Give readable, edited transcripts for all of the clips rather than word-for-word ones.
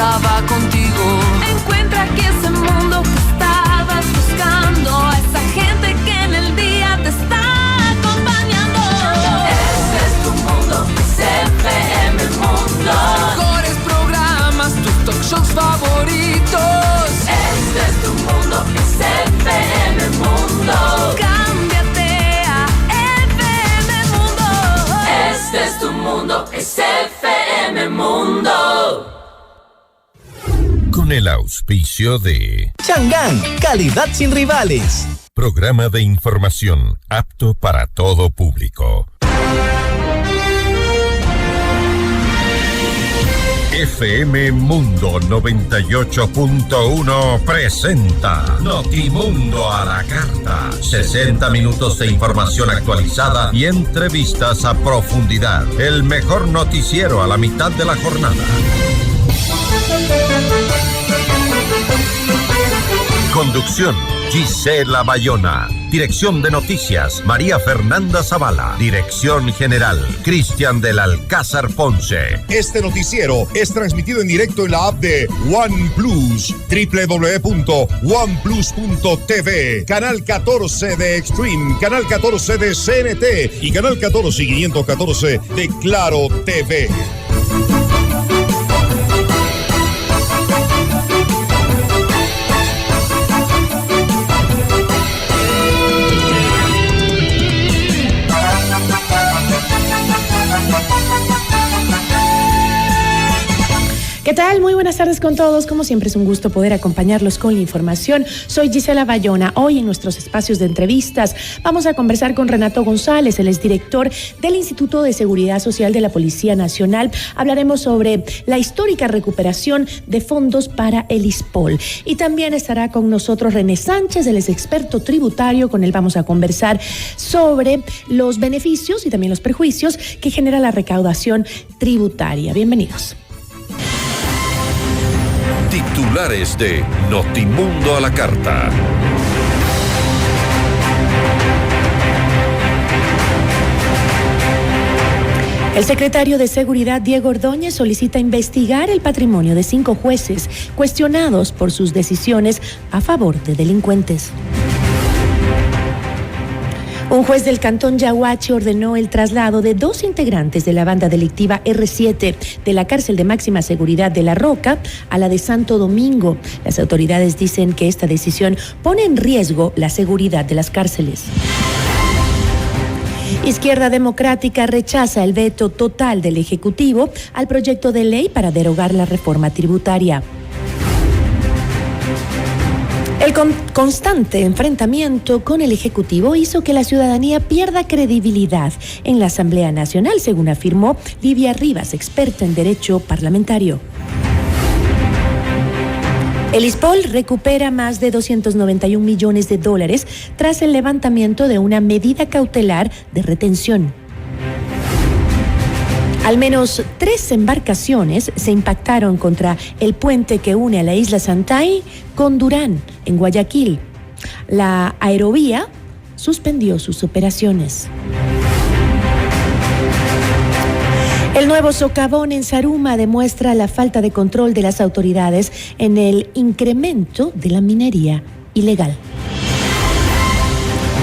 ya va contigo. Encuentra aquí ese mundo que estabas buscando, a esa gente que en el día te está acompañando. Este es tu mundo, FM Mundo. Los mejores programas, tus talk shows favoritos. Este es tu mundo, FM Mundo. Cámbiate a FM Mundo. Este es tu mundo, FM Mundo. Con el auspicio de Chang'an, calidad sin rivales. Programa de información apto para todo público. FM Mundo 98.1 presenta Notimundo a la carta. 60 minutos de información actualizada y entrevistas a profundidad. El mejor noticiero a la mitad de la jornada. Conducción: Gisela Bayona. Dirección de noticias: María Fernanda Zavala. Dirección general: Cristian del Alcázar Ponce. Este noticiero es transmitido en directo en la app de OnePlus, www.oneplus.tv, canal 14 de Extreme, canal 14 de CNT y canal 14 y 514 de Claro TV. ¿Qué tal? Muy buenas tardes con todos. Como siempre es un gusto poder acompañarlos con la información. Soy Gisela Bayona. Hoy en nuestros espacios de entrevistas vamos a conversar con Renato González, él es director del Instituto de Seguridad Social de la Policía Nacional. Hablaremos sobre la histórica recuperación de fondos para el ISPOL. Y también estará con nosotros René Sánchez, él es experto tributario. Con él vamos a conversar sobre los beneficios y también los perjuicios que genera la recaudación tributaria. Bienvenidos. Titulares de Notimundo a la carta. El secretario de Seguridad, Diego Ordóñez, solicita investigar el patrimonio de 5 jueces cuestionados por sus decisiones a favor de delincuentes. Un juez del Cantón Yaguachi ordenó el traslado de 2 integrantes de la banda delictiva R7 de la cárcel de máxima seguridad de La Roca a la de Santo Domingo. Las autoridades dicen que esta decisión pone en riesgo la seguridad de las cárceles. Izquierda Democrática rechaza el veto total del Ejecutivo al proyecto de ley para derogar la reforma tributaria. El constante enfrentamiento con el Ejecutivo hizo que la ciudadanía pierda credibilidad en la Asamblea Nacional, según afirmó Livia Rivas, experta en derecho parlamentario. El ISPOL recupera más de $291 millones tras el levantamiento de una medida cautelar de retención. Al menos 3 embarcaciones se impactaron contra el puente que une a la isla Santay con Durán, en Guayaquil. La aerovía suspendió sus operaciones. El nuevo socavón en Zaruma demuestra la falta de control de las autoridades en el incremento de la minería ilegal.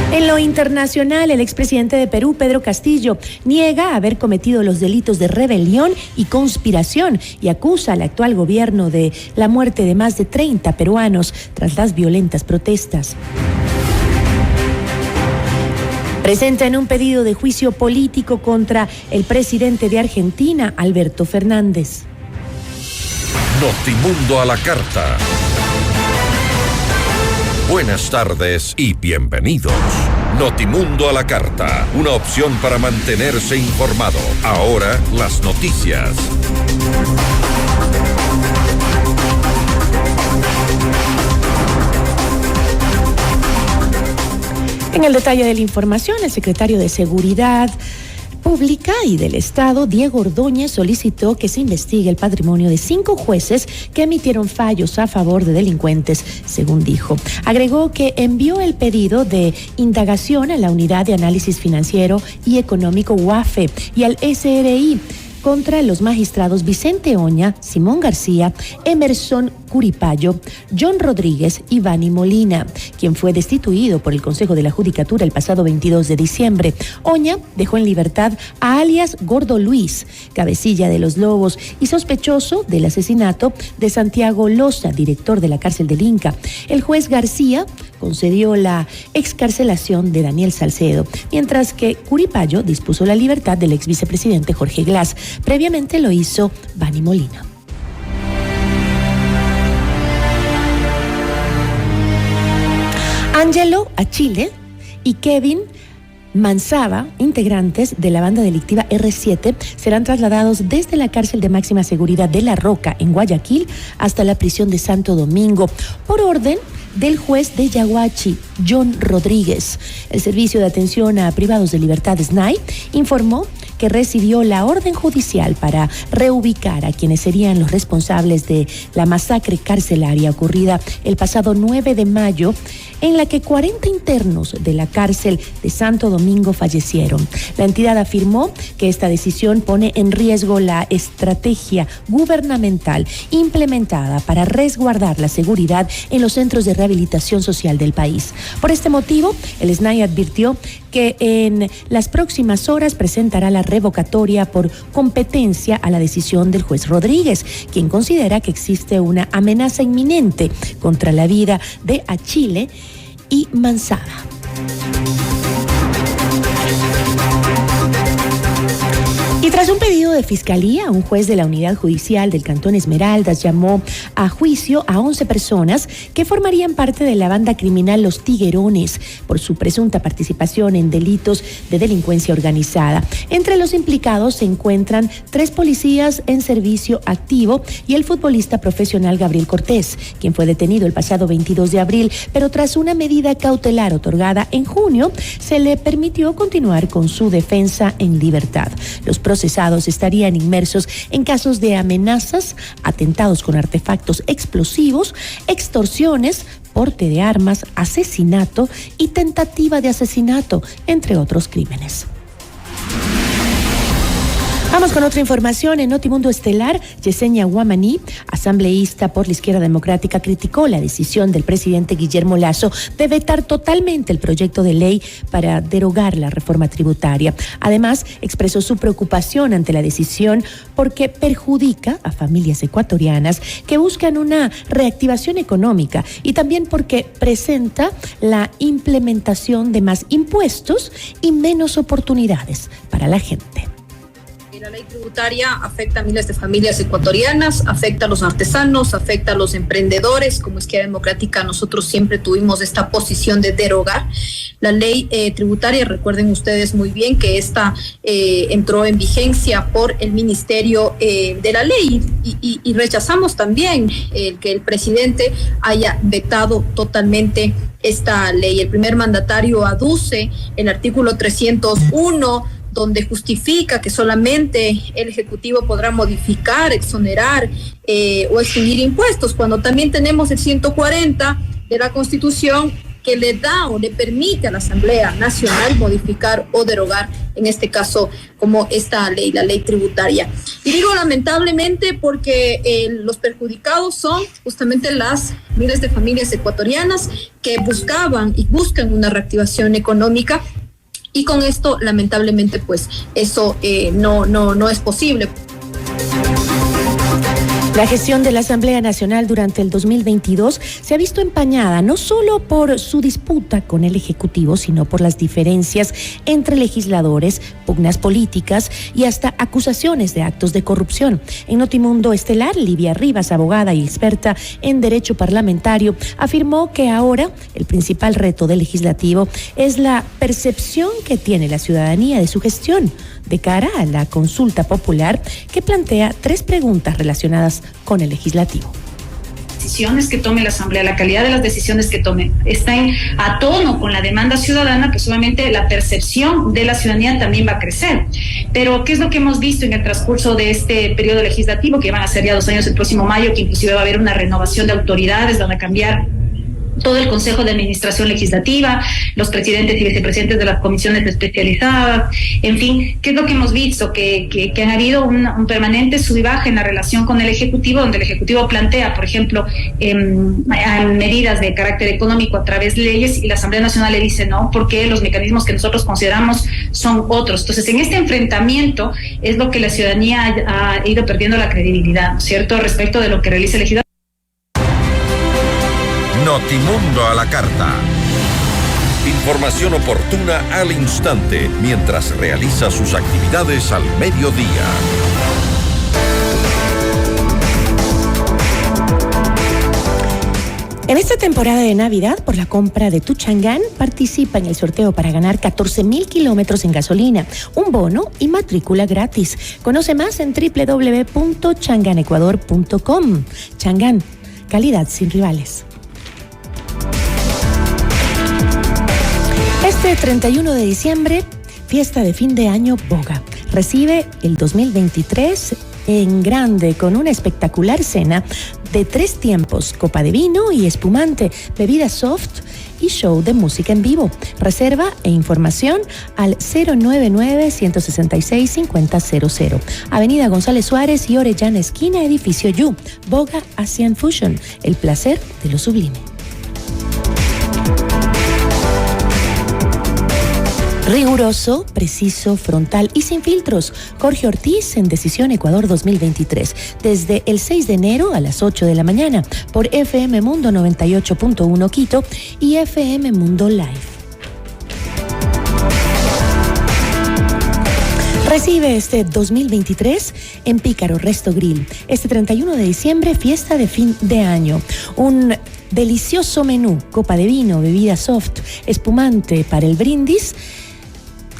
En lo internacional, el expresidente de Perú, Pedro Castillo, niega haber cometido los delitos de rebelión y conspiración y acusa al actual gobierno de la muerte de más de 30 peruanos tras las violentas protestas. Presentan un pedido de juicio político contra el presidente de Argentina, Alberto Fernández. Notimundo a la carta. Buenas tardes y bienvenidos. Notimundo a la carta, una opción para mantenerse informado. Ahora las noticias. En el detalle de la información, el secretario de Seguridad Pública y del Estado, Diego Ordóñez, solicitó que se investigue el patrimonio de 5 jueces que emitieron fallos a favor de delincuentes, según dijo. Agregó que envió el pedido de indagación a la Unidad de Análisis Financiero y Económico UAFE y al SRI contra los magistrados Vicente Oña, Simón García, Emerson Curipayo, John Rodríguez y Vani Molina, quien fue destituido por el Consejo de la Judicatura el pasado 22 de diciembre. Oña dejó en libertad a alias Gordo Luis, cabecilla de los Lobos y sospechoso del asesinato de Santiago Loza, director de la cárcel del Inca. El juez García concedió la excarcelación de Daniel Salcedo, mientras que Curipayo dispuso la libertad del ex vicepresidente Jorge Glass. Previamente lo hizo Vani Molina. Ángelo Achille y Kevin Mansaba, integrantes de la banda delictiva R7, serán trasladados desde la cárcel de máxima seguridad de La Roca, en Guayaquil, hasta la prisión de Santo Domingo, por orden del juez de Yaguachi, John Rodríguez. El Servicio de Atención a Privados de Libertad, SNAI, informó que recibió la orden judicial para reubicar a quienes serían los responsables de la masacre carcelaria ocurrida el pasado 9 de mayo, en la que 40 internos de la cárcel de Santo Domingo fallecieron. La entidad afirmó que esta decisión pone en riesgo la estrategia gubernamental implementada para resguardar la seguridad en los centros de rehabilitación social del país. Por este motivo, el SNAI advirtió que en las próximas horas presentará la revocatoria por competencia a la decisión del juez Rodríguez, quien considera que existe una amenaza inminente contra la vida de Achille y Mansaba. Y tras un pedido de fiscalía, un juez de la unidad judicial del Cantón Esmeraldas llamó a juicio a 11 personas que formarían parte de la banda criminal Los Tiguerones por su presunta participación en delitos de delincuencia organizada. Entre los implicados se encuentran 3 policías en servicio activo y el futbolista profesional Gabriel Cortés, quien fue detenido el pasado 22 de abril, pero tras una medida cautelar otorgada en junio, se le permitió continuar con su defensa en libertad. Los procesados estarían inmersos en casos de amenazas, atentados con artefactos explosivos, extorsiones, porte de armas, asesinato y tentativa de asesinato, entre otros crímenes. Vamos con otra información. En Notimundo Estelar, Yesenia Guamaní, asambleísta por la Izquierda Democrática, criticó la decisión del presidente Guillermo Lasso de vetar totalmente el proyecto de ley para derogar la reforma tributaria. Además, expresó su preocupación ante la decisión porque perjudica a familias ecuatorianas que buscan una reactivación económica y también porque presenta la implementación de más impuestos y menos oportunidades para la gente. La ley tributaria afecta a miles de familias ecuatorianas, afecta a los artesanos, afecta a los emprendedores. Como Izquierda Democrática nosotros siempre tuvimos esta posición de derogar la ley tributaria. Recuerden ustedes muy bien que esta entró en vigencia por el Ministerio de la Ley y rechazamos también que el presidente haya vetado totalmente esta ley. El primer mandatario aduce el artículo 301 donde justifica que solamente el Ejecutivo podrá modificar, exonerar o extinguir impuestos, cuando también tenemos el 140 de la Constitución que le da o le permite a la Asamblea Nacional modificar o derogar, en este caso, como esta ley, la ley tributaria. Y digo lamentablemente porque los perjudicados son justamente las miles de familias ecuatorianas que buscaban y buscan una reactivación económica. Y con esto, lamentablemente, pues eso no es posible. La gestión de la Asamblea Nacional durante el 2022 se ha visto empañada no solo por su disputa con el Ejecutivo, sino por las diferencias entre legisladores, pugnas políticas y hasta acusaciones de actos de corrupción. En Notimundo Estelar, Livia Rivas, abogada y experta en derecho parlamentario, afirmó que ahora el principal reto del legislativo es la percepción que tiene la ciudadanía de su gestión de cara a la consulta popular que plantea 3 preguntas relacionadas con el legislativo. Decisiones que tome la Asamblea, la calidad de las decisiones que tome, están a tono con la demanda ciudadana, pues solamente la percepción de la ciudadanía también va a crecer. Pero, ¿qué es lo que hemos visto en el transcurso de este periodo legislativo, que van a ser ya 2 años el próximo mayo, que inclusive va a haber una renovación de autoridades, van a cambiar todo el Consejo de Administración Legislativa, los presidentes y vicepresidentes de las comisiones especializadas, en fin, ¿qué es lo que hemos visto? Que ha habido un permanente sub y baja en la relación con el Ejecutivo, donde el Ejecutivo plantea, por ejemplo, medidas de carácter económico a través de leyes, y la Asamblea Nacional le dice no, porque los mecanismos que nosotros consideramos son otros. Entonces, en este enfrentamiento es lo que la ciudadanía ha ido perdiendo la credibilidad, ¿no es cierto?, respecto de lo que realiza el legislador. Notimundo a la carta. Información oportuna al instante mientras realiza sus actividades al mediodía. En esta temporada de Navidad, por la compra de tu Chang'an, participa en el sorteo para ganar 14,000 kilómetros en gasolina, un bono y matrícula gratis. Conoce más en www.changanecuador.com. Chang'an, calidad sin rivales. Este 31 de diciembre, fiesta de fin de año Boga. Recibe el 2023 en grande con una espectacular cena de 3 tiempos, copa de vino y espumante, bebida soft y show de música en vivo. Reserva e información al 099-166-5000. Avenida González Suárez y Orellana esquina, edificio Yu. Boga Asian Fusion, el placer de lo sublime. Riguroso, preciso, frontal y sin filtros. Jorge Ortiz en Decisión Ecuador 2023. Desde el 6 de enero a las 8 de la mañana por FM Mundo 98.1 Quito y FM Mundo Live. Recibe este 2023 en Pícaro Resto Grill. Este 31 de diciembre, fiesta de fin de año. Un delicioso menú, copa de vino, bebida soft, espumante para el brindis,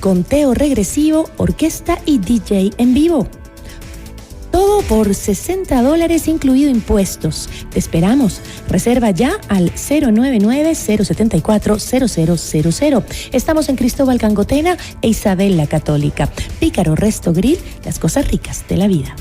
conteo regresivo, orquesta y DJ en vivo. Todo por $60 incluido impuestos. Te esperamos. Reserva ya al 099-074-0000. Estamos en Cristóbal Cangotena e Isabel la Católica. Pícaro Resto Grill, las cosas ricas de la vida.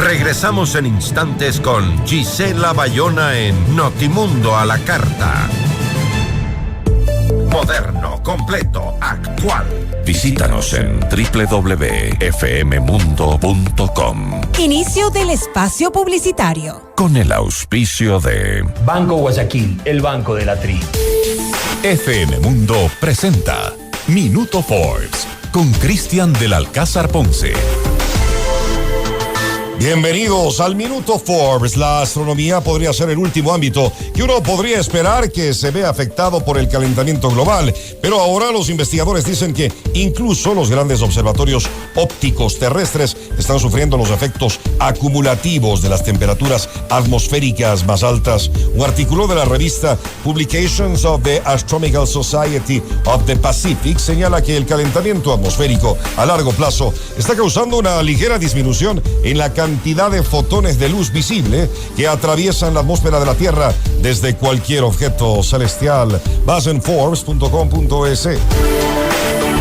Regresamos en instantes con Gisela Bayona en Notimundo a la carta. Moderno, completo, actual. Visítanos en www.fmmundo.com. Inicio del espacio publicitario. Con el auspicio de Banco Guayaquil, el banco de la tri. FM Mundo presenta Minuto Forbes con Cristian del Alcázar Ponce. Bienvenidos al Minuto Forbes. La astronomía podría ser el último ámbito que uno podría esperar que se vea afectado por el calentamiento global, pero ahora los investigadores dicen que incluso los grandes observatorios ópticos terrestres están sufriendo los efectos acumulativos de las temperaturas atmosféricas más altas. Un artículo de la revista Publications of the Astronomical Society of the Pacific señala que el calentamiento atmosférico a largo plazo está causando una ligera disminución en la cantidad de fotones de luz visible que atraviesan la atmósfera de la Tierra desde cualquier objeto celestial. Más en Forbes.com.es.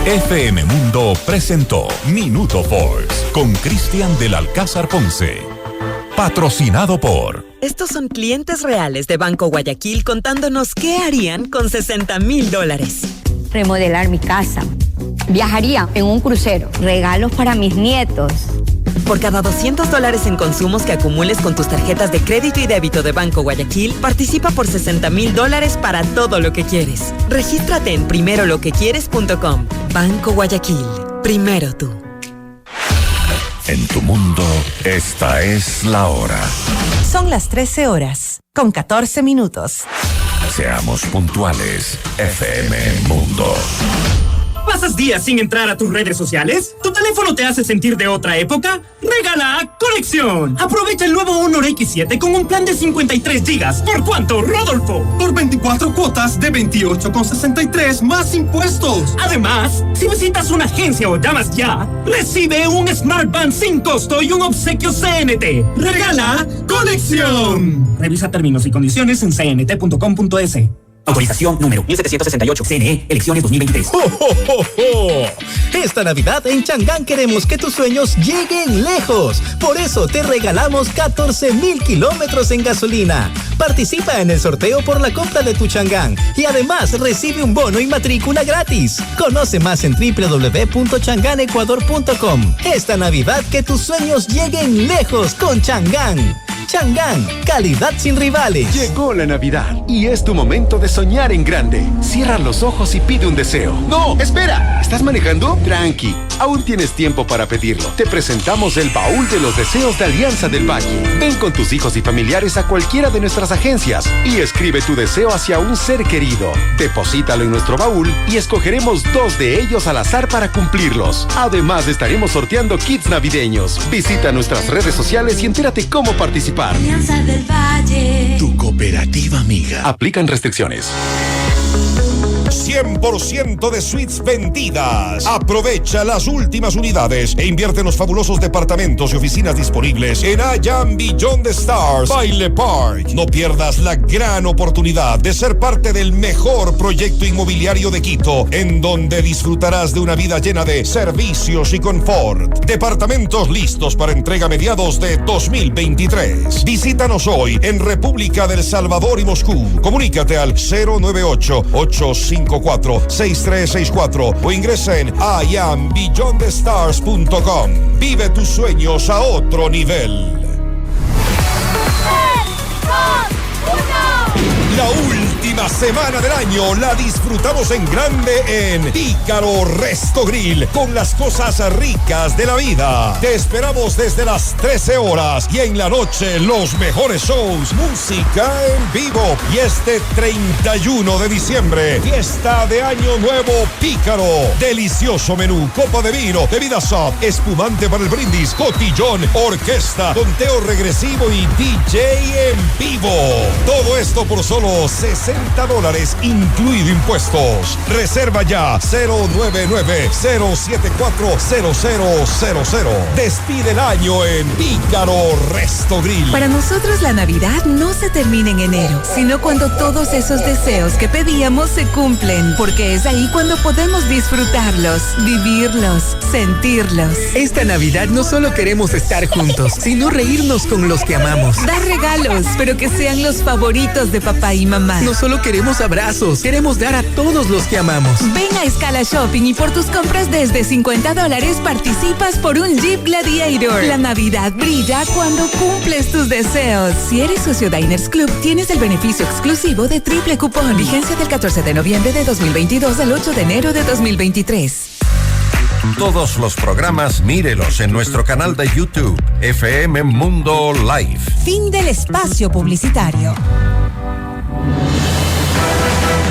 FM Mundo presentó Minuto Forbes con Cristian del Alcázar Ponce. Patrocinado por... Estos son clientes reales de Banco Guayaquil contándonos qué harían con $60,000. Remodelar mi casa. Viajaría en un crucero. Regalos para mis nietos. Por cada $200 en consumos que acumules con tus tarjetas de crédito y débito de Banco Guayaquil, participa por $60,000 para todo lo que quieres. Regístrate en primeroloquequieres.com. Banco Guayaquil. Primero tú. En tu mundo, esta es la hora. Son las 13 horas, con 14 minutos. Seamos puntuales, FM Mundo. ¿Pasas días sin entrar a tus redes sociales? ¿Tu teléfono te hace sentir de otra época? ¡Regala conexión! Aprovecha el nuevo Honor X7 con un plan de 53 GB. ¿Por cuánto, Rodolfo? Por 24 cuotas de 28,63 más impuestos. Además, si visitas una agencia o llamas ya, recibe un Smart Band sin costo y un obsequio CNT. ¡Regala conexión! Revisa términos y condiciones en cnt.com.es. Autorización número 1768. CNE, elecciones 2023. ¡Oh, oh, oh, oh! Esta Navidad en Chang'an queremos que tus sueños lleguen lejos. Por eso te regalamos 14,000 kilómetros en gasolina. Participa en el sorteo por la compra de tu Chang'an y además recibe un bono y matrícula gratis. Conoce más en www.changanecuador.com. Esta Navidad que tus sueños lleguen lejos con Chang'an. Chang'an, calidad sin rivales. Llegó la Navidad y es tu momento de soñar en grande. Cierra los ojos y pide un deseo. ¡No! ¡Espera! ¿Estás manejando? Tranqui, aún tienes tiempo para pedirlo. Te presentamos el baúl de los deseos de Alianza del Valle. Ven con tus hijos y familiares a cualquiera de nuestras agencias y escribe tu deseo hacia un ser querido. Deposítalo en nuestro baúl y escogeremos 2 de ellos al azar para cumplirlos. Además, estaremos sorteando kits navideños. Visita nuestras redes sociales y entérate cómo participar. Alianza del Valle. Tu cooperativa amiga. Aplican restricciones. 100% de suites vendidas. Aprovecha las últimas unidades e invierte en los fabulosos departamentos y oficinas disponibles en IAM Beyond the Stars Baile Park. No pierdas la gran oportunidad de ser parte del mejor proyecto inmobiliario de Quito, en donde disfrutarás de una vida llena de servicios y confort. Departamentos listos para entrega a mediados de 2023. Visítanos hoy en República del Salvador y Moscú. Comunícate al 098-854-6364 o ingresa en iambeyondthestars.com. Vive tus sueños a otro nivel. La última semana del año la disfrutamos en grande en Pícaro Resto Grill, con las cosas ricas de la vida. Te esperamos desde las 13 horas y en la noche los mejores shows, música en vivo. Y este 31 de diciembre, fiesta de Año Nuevo Pícaro. Delicioso menú, copa de vino, bebida soft, espumante para el brindis, cotillón, orquesta, conteo regresivo y DJ en vivo. Todo esto por solo $60, incluido impuestos. Reserva ya 099-074-0000. Despide el año en Pícaro Resto Grill. Para nosotros la Navidad no se termina en enero, sino cuando todos esos deseos que pedíamos se cumplen, porque es ahí cuando podemos disfrutarlos, vivirlos, sentirlos. Esta Navidad no solo queremos estar juntos, sino reírnos con los que amamos. Dar regalos, pero que sean los favoritos de papá y mamá. No solo queremos abrazos, queremos dar a todos los que amamos. Ven a Escala Shopping y por tus compras desde $50 participas por un Jeep Gladiator. La Navidad brilla cuando cumples tus deseos. Si eres socio Diners Club, tienes el beneficio exclusivo de triple cupón. Vigencia del 14 de noviembre de 2022 al 8 de enero de 2023. Todos los programas mírelos en nuestro canal de YouTube, FM Mundo Live. Fin del espacio publicitario.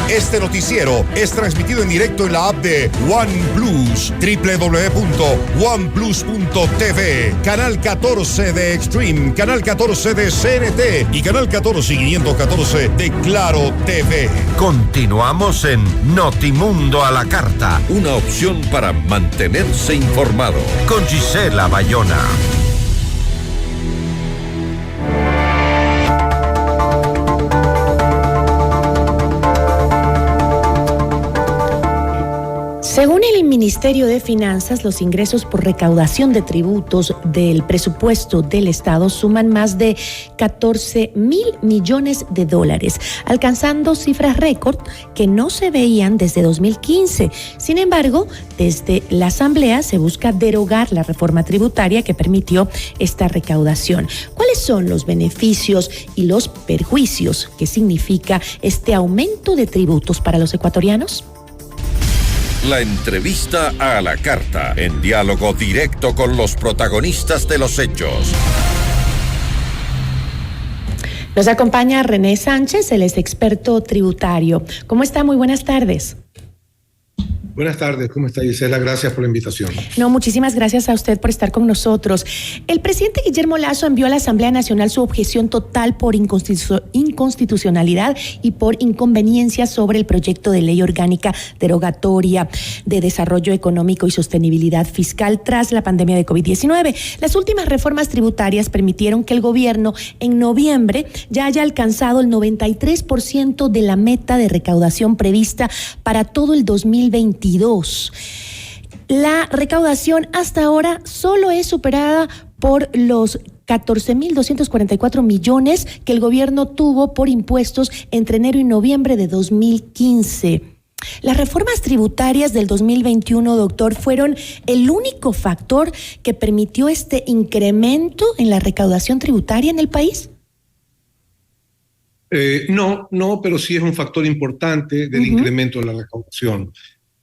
Este noticiero es transmitido en directo en la app de OnePlus, www.oneplus.tv, canal 14 de Extreme, canal 14 de CNT y canal 14 y 514 de Claro TV. Continuamos en Notimundo a la Carta, una opción para mantenerse informado, con Gisela Bayona. Según el Ministerio de Finanzas, los ingresos por recaudación de tributos del presupuesto del Estado suman más de 14,000 millones de dólares, alcanzando cifras récord que no se veían desde 2015. Sin embargo, desde la Asamblea se busca derogar la reforma tributaria que permitió esta recaudación. ¿Cuáles son los beneficios y los perjuicios que significa este aumento de tributos para los ecuatorianos? La entrevista a la carta, en diálogo directo con los protagonistas de los hechos. Nos acompaña René Sánchez, él es experto tributario. ¿Cómo está? Muy buenas tardes. Buenas tardes, ¿cómo está Gisela? Gracias por la invitación. No, muchísimas gracias a usted por estar con nosotros. El presidente Guillermo Lasso envió a la Asamblea Nacional su objeción total por inconstitucionalidad y por inconveniencia sobre el proyecto de ley orgánica derogatoria de desarrollo económico y sostenibilidad fiscal tras la pandemia de COVID-19. Las últimas reformas tributarias permitieron que el gobierno en noviembre ya haya alcanzado el 93% de la meta de recaudación prevista para todo el 2022. La recaudación hasta ahora solo es superada por los 14.244 millones que el gobierno tuvo por impuestos entre enero y noviembre de 2015. Las reformas tributarias del 2021, doctor, fueron el único factor que permitió este incremento en la recaudación tributaria en el país. No, pero sí es un factor importante del incremento de la recaudación.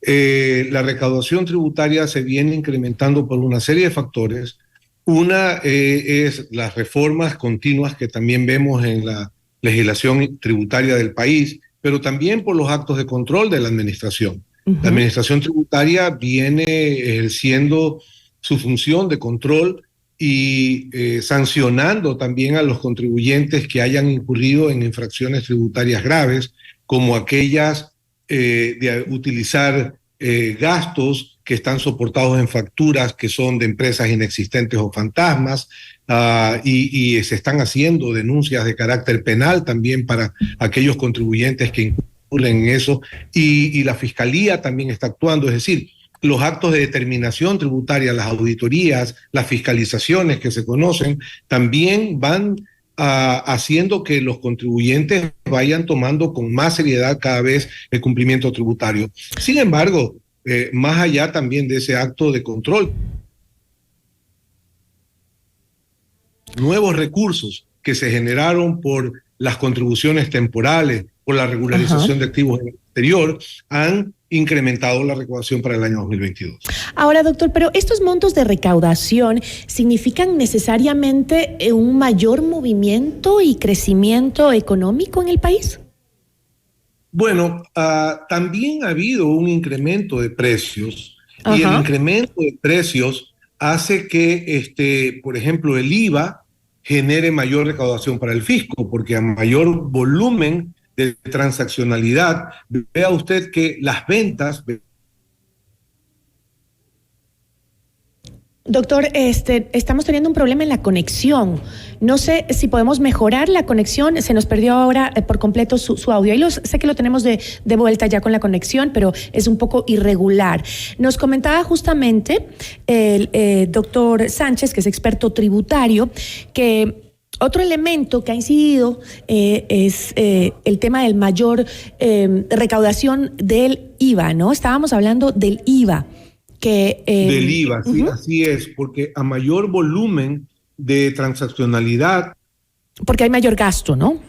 La recaudación tributaria se viene incrementando por una serie de factores. Una es las reformas continuas que también vemos en la legislación tributaria del país, pero también por los actos de control de la administración. La administración tributaria viene ejerciendo su función de control y sancionando también a los contribuyentes que hayan incurrido en infracciones tributarias graves, como aquellas de utilizar gastos que están soportados en facturas que son de empresas inexistentes o fantasmas, y se están haciendo denuncias de carácter penal también para aquellos contribuyentes que incurren en eso, y la Fiscalía también está actuando, es decir, los actos de determinación tributaria, las auditorías, las fiscalizaciones que se conocen, también van haciendo que los contribuyentes vayan tomando con más seriedad cada vez el cumplimiento tributario. Sin embargo, más allá también de ese acto de control, nuevos recursos que se generaron por las contribuciones temporales, por la regularización de activos en el exterior, han incrementado la recaudación para el año 2022. Ahora, doctor, pero estos montos de recaudación significan necesariamente un mayor movimiento y crecimiento económico en el país. Bueno, también ha habido un incremento de precios, y el incremento de precios hace que, por ejemplo, el IVA genere mayor recaudación para el fisco, porque a mayor volumen de transaccionalidad, vea usted que las ventas... Doctor, estamos teniendo un problema en la conexión. No sé si podemos mejorar la conexión. Se nos perdió ahora por completo su audio. Ahí sé que lo tenemos de vuelta ya con la conexión, pero es un poco irregular. Nos comentaba justamente el doctor Sánchez, que es experto tributario, que otro elemento que ha incidido es el tema del mayor recaudación del IVA, ¿no? Estábamos hablando del IVA. Del IVA, sí, así es, porque a mayor volumen de transaccionalidad. Porque hay mayor gasto, ¿no?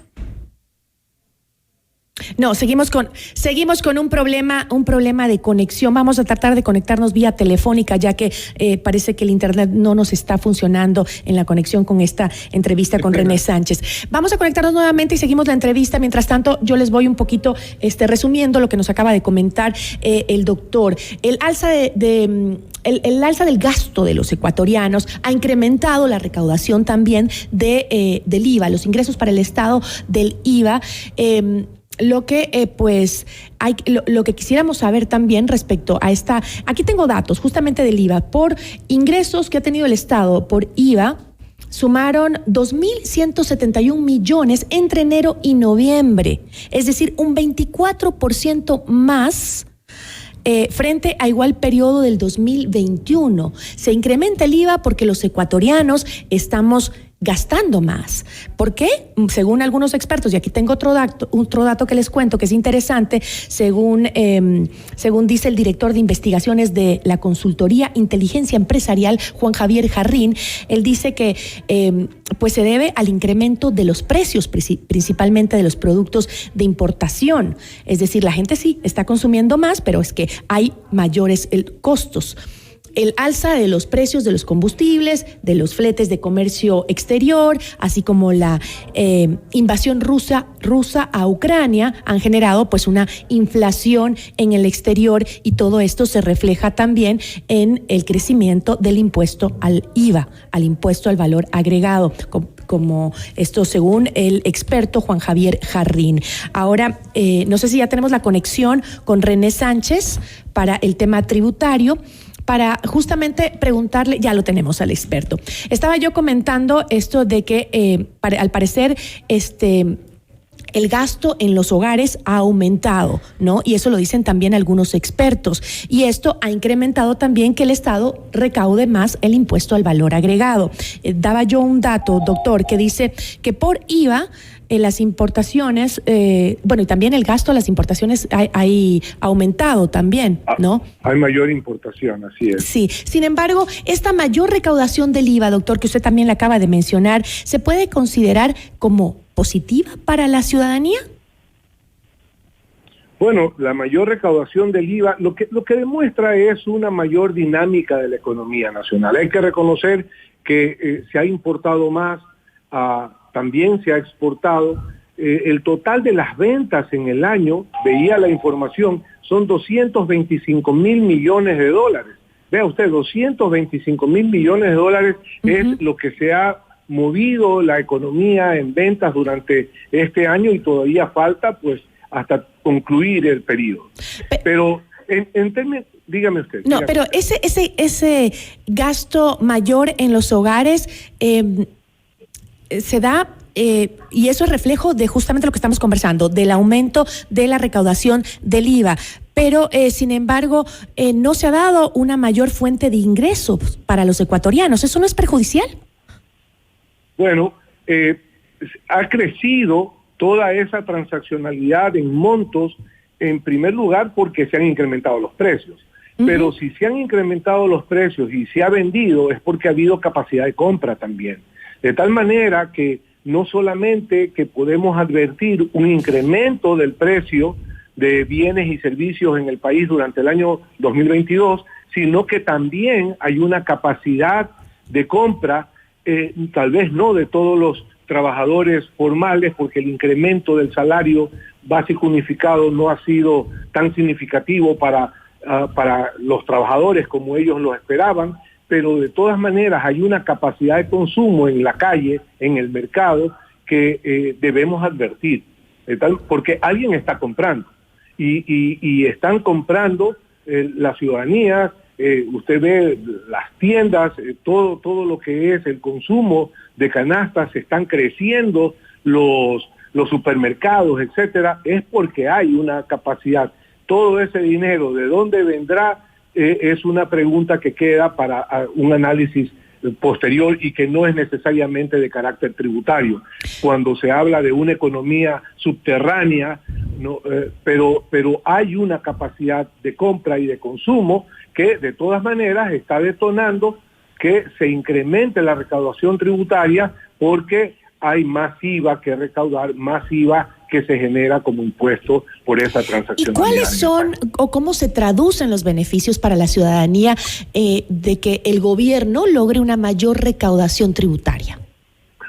No, seguimos con un problema de conexión. Vamos a tratar de conectarnos vía telefónica, ya que parece que el internet no nos está funcionando en la conexión con esta entrevista con René Sánchez. Vamos a conectarnos nuevamente y seguimos la entrevista. Mientras tanto, yo les voy un poquito resumiendo lo que nos acaba de comentar el doctor. El alza del gasto de los ecuatorianos ha incrementado la recaudación también del IVA, los ingresos para el Estado del IVA. Lo que lo que quisiéramos saber también respecto a aquí tengo datos justamente del IVA. Por ingresos que ha tenido el Estado por IVA, sumaron 2.171 millones entre enero y noviembre, es decir, un 24% más frente a igual periodo del 2021. Se incrementa el IVA porque los ecuatorianos estamos gastando más. ¿Por qué? Según algunos expertos, y aquí tengo otro dato que les cuento que es interesante, según dice el director de investigaciones de la consultoría Inteligencia Empresarial, Juan Javier Jarrín, él dice que pues se debe al incremento de los precios, principalmente de los productos de importación. Es decir, la gente sí está consumiendo más, pero es que hay mayores costos. el alza de los precios de los combustibles, de los fletes de comercio exterior, así como la invasión rusa a Ucrania han generado pues una inflación en el exterior, y todo esto se refleja también en el crecimiento del impuesto al IVA, al impuesto al valor agregado, como esto según el experto Juan Javier Jarrín. Ahora, no sé si ya tenemos la conexión con René Sánchez para el tema tributario, para justamente preguntarle, ya lo tenemos al experto. Estaba yo comentando esto de que al parecer el gasto en los hogares ha aumentado, ¿no? Y eso lo dicen también algunos expertos. Y esto ha incrementado también que el Estado recaude más el impuesto al valor agregado. Daba yo un dato, doctor, que dice que por IVA las importaciones, y también el gasto a las importaciones ha aumentado también, ¿no? Hay mayor importación, así es. Sí, sin embargo, esta mayor recaudación del IVA, doctor, que usted también la acaba de mencionar, ¿se puede considerar como positiva para la ciudadanía? Bueno, la mayor recaudación del IVA, lo que demuestra es una mayor dinámica de la economía nacional. Hay que reconocer que se ha importado más, también se ha exportado. El total de las ventas en el año, veía la información, son 225 mil millones de dólares. Vea usted, 225 mil millones de dólares es lo que se ha movido la economía en ventas durante este año, y todavía falta pues hasta concluir el periodo. Pero en términos, dígame usted. No, pero ese gasto mayor en los hogares se da, y eso es reflejo de justamente lo que estamos conversando, del aumento de la recaudación del IVA. Pero, sin embargo, no se ha dado una mayor fuente de ingresos para los ecuatorianos. ¿Eso no es perjudicial? Bueno, ha crecido toda esa transaccionalidad en montos, en primer lugar porque se han incrementado los precios. Pero si se han incrementado los precios y se ha vendido, es porque ha habido capacidad de compra también. De tal manera que no solamente que podemos advertir un incremento del precio de bienes y servicios en el país durante el año 2022, sino que también hay una capacidad de compra, tal vez no de todos los trabajadores formales, porque el incremento del salario básico unificado no ha sido tan significativo para los trabajadores como ellos lo esperaban, pero de todas maneras hay una capacidad de consumo en la calle, en el mercado, que debemos advertir, porque alguien está comprando y están comprando la ciudadanía. Usted ve las tiendas, todo lo que es el consumo de canastas, están creciendo, los supermercados, etcétera, es porque hay una capacidad. Todo ese dinero, ¿de dónde vendrá? Es una pregunta que queda para un análisis posterior y que no es necesariamente de carácter tributario. Cuando se habla de una economía subterránea, no, pero hay una capacidad de compra y de consumo que de todas maneras está detonando que se incremente la recaudación tributaria, porque hay más IVA que recaudar, más IVA que se genera como impuesto por esa transacción. ¿Y cuáles son o cómo se traducen los beneficios para la ciudadanía de que el gobierno logre una mayor recaudación tributaria?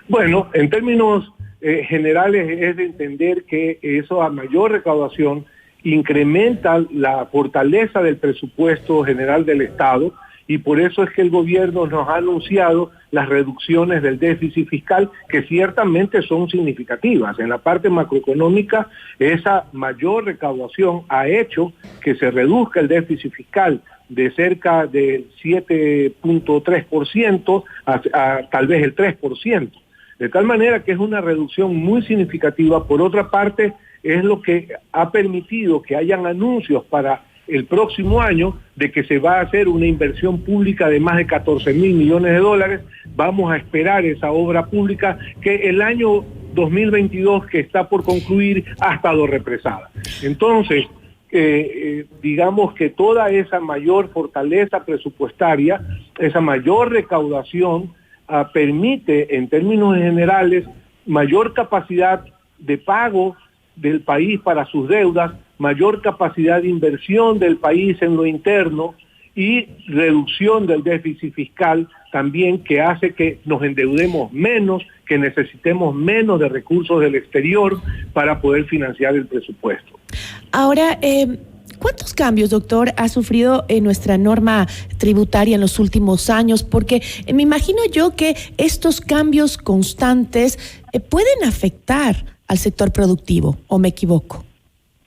Bueno, en términos generales es de entender que eso, a mayor recaudación, incrementa la fortaleza del presupuesto general del Estado, y por eso es que el gobierno nos ha anunciado las reducciones del déficit fiscal, que ciertamente son significativas. En la parte macroeconómica, esa mayor recaudación ha hecho que se reduzca el déficit fiscal de cerca del 7.3% a tal vez el 3%. De tal manera que es una reducción muy significativa. Por otra parte, es lo que ha permitido que hayan anuncios para el próximo año de que se va a hacer una inversión pública de más de 14 mil millones de dólares. Vamos a esperar esa obra pública que el año 2022, que está por concluir, ha estado represada. Entonces, digamos que toda esa mayor fortaleza presupuestaria, esa mayor recaudación, permite en términos generales mayor capacidad de pago del país para sus deudas, mayor capacidad de inversión del país en lo interno, y reducción del déficit fiscal también, que hace que nos endeudemos menos, que necesitemos menos de recursos del exterior para poder financiar el presupuesto. Ahora, ¿cuántos cambios, doctor, ha sufrido nuestra norma tributaria en los últimos años? Porque me imagino yo que estos cambios constantes pueden afectar al sector productivo, ¿o me equivoco?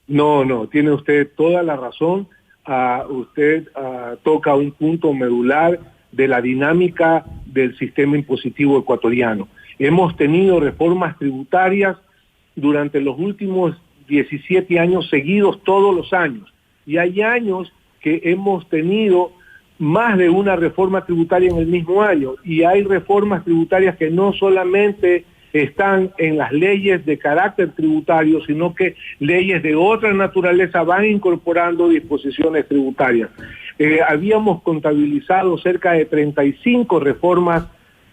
No, tiene usted toda la razón. Usted toca un punto medular de la dinámica del sistema impositivo ecuatoriano. Hemos tenido reformas tributarias durante los últimos 17 años seguidos, todos los años. Y hay años que hemos tenido más de una reforma tributaria en el mismo año. Y hay reformas tributarias que no solamente están en las leyes de carácter tributario, sino que leyes de otra naturaleza van incorporando disposiciones tributarias. Habíamos contabilizado cerca de 35 reformas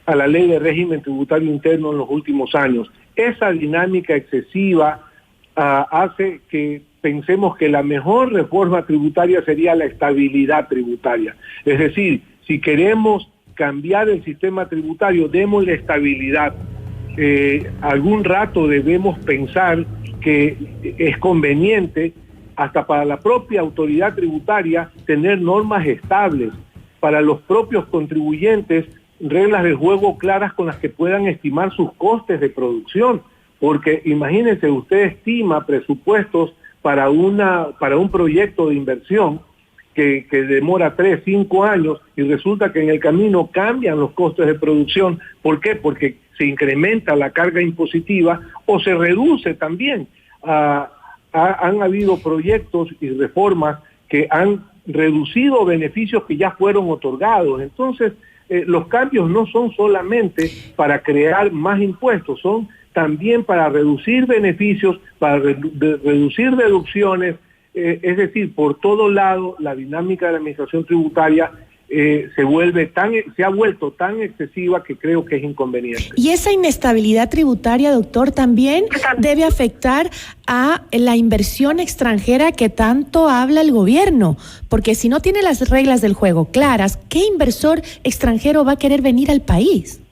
a la ley de régimen tributario interno en los últimos años. Esa dinámica excesiva hace que pensemos que la mejor reforma tributaria sería la estabilidad tributaria. Es decir, si queremos cambiar el sistema tributario, démosle estabilidad. Algún rato debemos pensar que es conveniente, hasta para la propia autoridad tributaria, tener normas estables, para los propios contribuyentes, reglas de juego claras con las que puedan estimar sus costes de producción, porque imagínense, usted estima presupuestos para un proyecto de inversión que demora 3, 5 años y resulta que en el camino cambian los costes de producción. ¿Por qué? Porque se incrementa la carga impositiva o se reduce también. Han habido proyectos y reformas que han reducido beneficios que ya fueron otorgados. Entonces, los cambios no son solamente para crear más impuestos, son también para reducir beneficios, para reducir deducciones. Es decir, por todo lado, la dinámica de la administración tributaria se ha vuelto tan excesiva que creo que es inconveniente. Y esa inestabilidad tributaria, doctor, también debe afectar a la inversión extranjera que tanto habla el gobierno, porque si no tiene las reglas del juego claras, ¿qué inversor extranjero va a querer venir al país?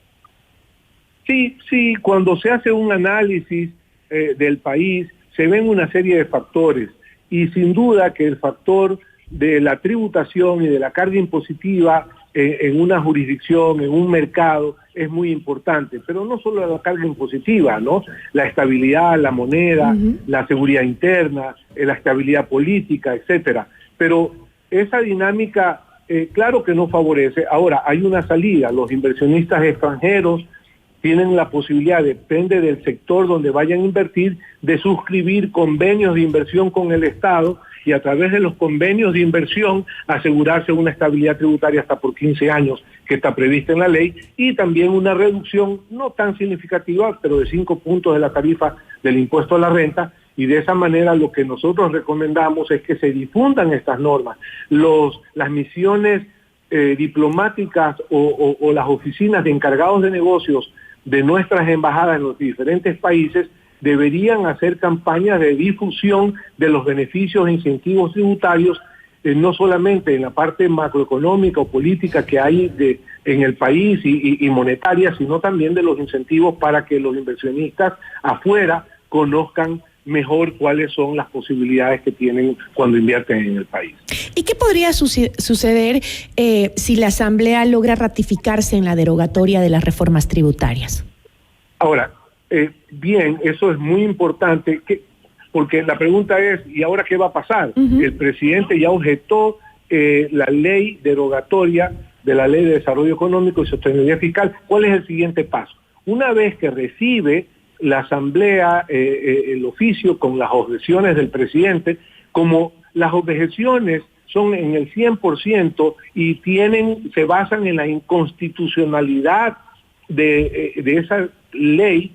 Sí, cuando se hace un análisis del país, se ven una serie de factores. Y sin duda que el factor de la tributación y de la carga impositiva en una jurisdicción, en un mercado, es muy importante. Pero no solo la carga impositiva, ¿no? La estabilidad, la moneda, la seguridad interna, la estabilidad política, etcétera. Pero esa dinámica, claro que no favorece. Ahora, hay una salida. Los inversionistas extranjeros tienen la posibilidad, depende del sector donde vayan a invertir, de suscribir convenios de inversión con el Estado y a través de los convenios de inversión asegurarse una estabilidad tributaria hasta por 15 años que está prevista en la ley, y también una reducción no tan significativa, pero de 5 puntos de la tarifa del impuesto a la renta. Y de esa manera lo que nosotros recomendamos es que se difundan estas normas. Las misiones diplomáticas o las oficinas de encargados de negocios de nuestras embajadas en los diferentes países deberían hacer campañas de difusión de los beneficios e incentivos tributarios, no solamente en la parte macroeconómica o política que hay en el país y monetaria, sino también de los incentivos para que los inversionistas afuera conozcan mejor cuáles son las posibilidades que tienen cuando invierten en el país. ¿Y qué podría suceder si la Asamblea logra ratificarse en la derogatoria de las reformas tributarias? Ahora, bien, eso es muy importante, porque la pregunta es, ¿y ahora qué va a pasar? El presidente ya objetó la ley derogatoria de la Ley de Desarrollo Económico y Sostenibilidad Fiscal. ¿Cuál es el siguiente paso? Una vez que recibe la Asamblea el oficio con las objeciones del presidente, como las objeciones son en el 100% y se basan en la inconstitucionalidad de esa ley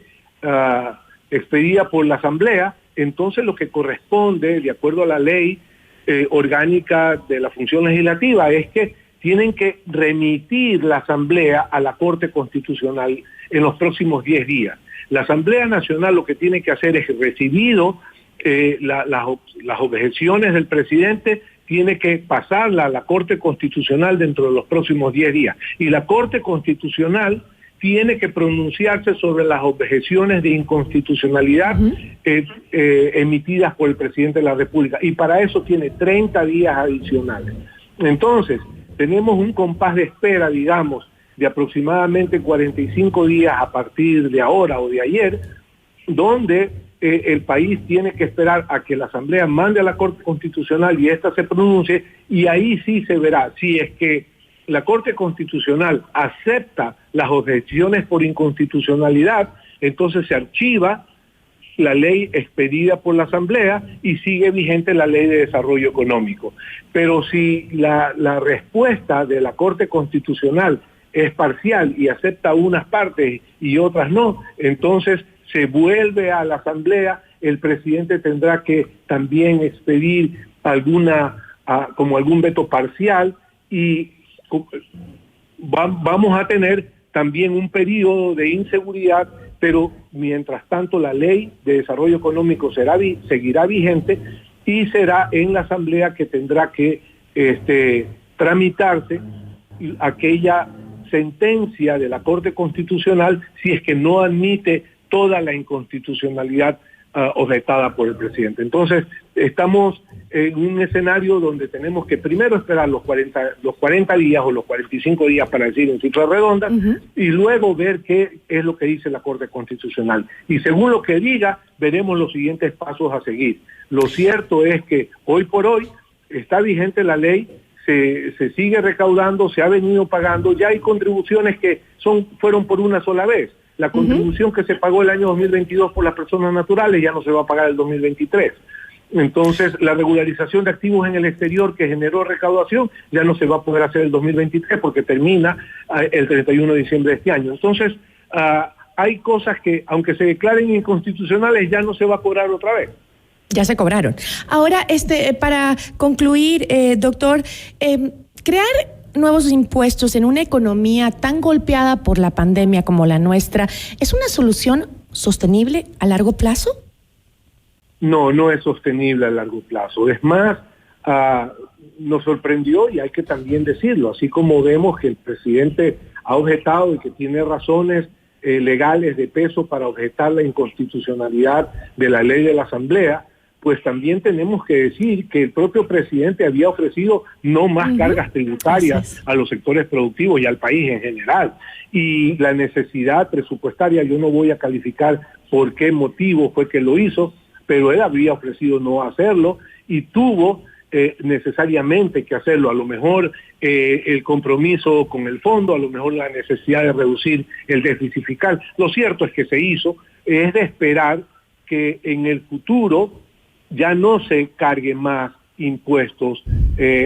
expedida por la Asamblea, entonces lo que corresponde, de acuerdo a la ley orgánica de la función legislativa, es que tienen que remitir la Asamblea a la Corte Constitucional en los próximos 10 días. La Asamblea Nacional lo que tiene que hacer es, recibido las objeciones del presidente, tiene que pasarla a la Corte Constitucional dentro de los próximos 10 días. Y la Corte Constitucional tiene que pronunciarse sobre las objeciones de inconstitucionalidad emitidas por el presidente de la República. Y para eso tiene 30 días adicionales. Entonces, tenemos un compás de espera, digamos, de aproximadamente 45 días a partir de ahora o de ayer, donde el país tiene que esperar a que la Asamblea mande a la Corte Constitucional y ésta se pronuncie, y ahí sí se verá si es que la Corte Constitucional acepta las objeciones por inconstitucionalidad, entonces se archiva la ley expedida por la Asamblea y sigue vigente la Ley de Desarrollo Económico. Pero si la respuesta de la Corte Constitucional es parcial y acepta unas partes y otras no, entonces se vuelve a la Asamblea, el presidente tendrá que también expedir como algún veto parcial, y vamos a tener también un periodo de inseguridad, pero mientras tanto la Ley de Desarrollo Económico seguirá vigente y será en la Asamblea que tendrá que tramitarse aquella sentencia de la Corte Constitucional si es que no admite toda la inconstitucionalidad objetada por el presidente. Entonces, estamos en un escenario donde tenemos que primero esperar los 40 días o los 45 días, para decir en cifras redondas, y luego ver qué es lo que dice la Corte Constitucional. Y según lo que diga, veremos los siguientes pasos a seguir. Lo cierto es que hoy por hoy está vigente la ley, se sigue recaudando, se ha venido pagando, ya hay contribuciones que fueron por una sola vez. La contribución que se pagó el año 2022 por las personas naturales ya no se va a pagar el 2023. Entonces, la regularización de activos en el exterior que generó recaudación ya no se va a poder hacer el 2023 porque termina el 31 de diciembre de este año. Entonces, hay cosas que, aunque se declaren inconstitucionales, ya no se va a cobrar otra vez. Ya se cobraron. Ahora, para concluir, doctor, crear nuevos impuestos en una economía tan golpeada por la pandemia como la nuestra, ¿es una solución sostenible a largo plazo? No, no es sostenible a largo plazo. Es más, nos sorprendió, y hay que también decirlo, así como vemos que el presidente ha objetado y que tiene razones legales de peso para objetar la inconstitucionalidad de la ley de la Asamblea, pues también tenemos que decir que el propio presidente había ofrecido no más cargas tributarias a los sectores productivos y al país en general. Y la necesidad presupuestaria, yo no voy a calificar por qué motivo fue que lo hizo, pero él había ofrecido no hacerlo y tuvo necesariamente que hacerlo. A lo mejor el compromiso con el fondo, a lo mejor la necesidad de reducir el déficit fiscal. Lo cierto es que se hizo, es de esperar que en el futuro ya no se carguen más impuestos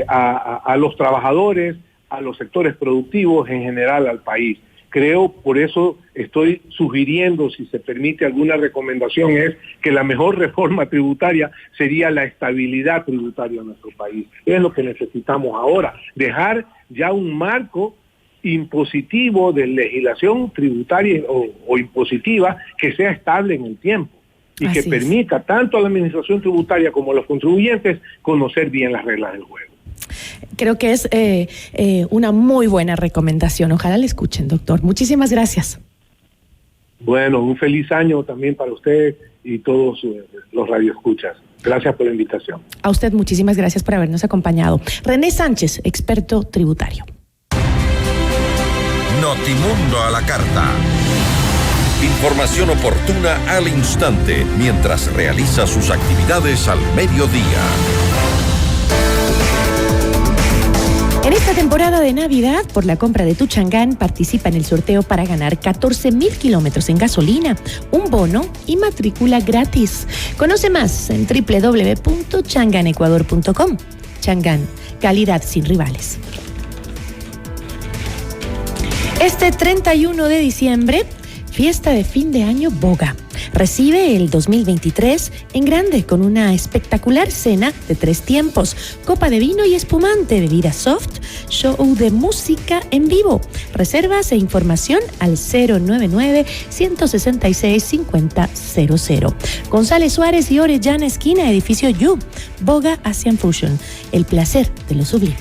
a los trabajadores, a los sectores productivos, en general al país. Creo, por eso estoy sugiriendo, si se permite alguna recomendación, es que la mejor reforma tributaria sería la estabilidad tributaria en nuestro país. Es lo que necesitamos ahora, dejar ya un marco impositivo de legislación tributaria o impositiva que sea estable en el tiempo y que permita tanto a la administración tributaria como a los contribuyentes conocer bien las reglas del juego. Creo que es una muy buena recomendación. Ojalá la escuchen, doctor. Muchísimas gracias. Bueno, un feliz año también para usted y todos los radioescuchas. Gracias por la invitación. A usted muchísimas gracias por habernos acompañado. René Sánchez, experto tributario. Notimundo a la carta. Información oportuna al instante mientras realiza sus actividades al mediodía. En esta temporada de Navidad, por la compra de tu Changán, participa en el sorteo para ganar 14,000 kilómetros en gasolina, un bono y matrícula gratis. Conoce más en www.changanecuador.com. Changán, calidad sin rivales. Este 31 de diciembre, fiesta de fin de año Boga. Recibe el 2023 en grande con una espectacular cena de 3 tiempos, copa de vino y espumante, bebida soft, show de música en vivo. Reservas e información al 099-166-5000. González Suárez y Orellana, esquina, edificio You, Boga Asian Fusion. El placer de lo sublime.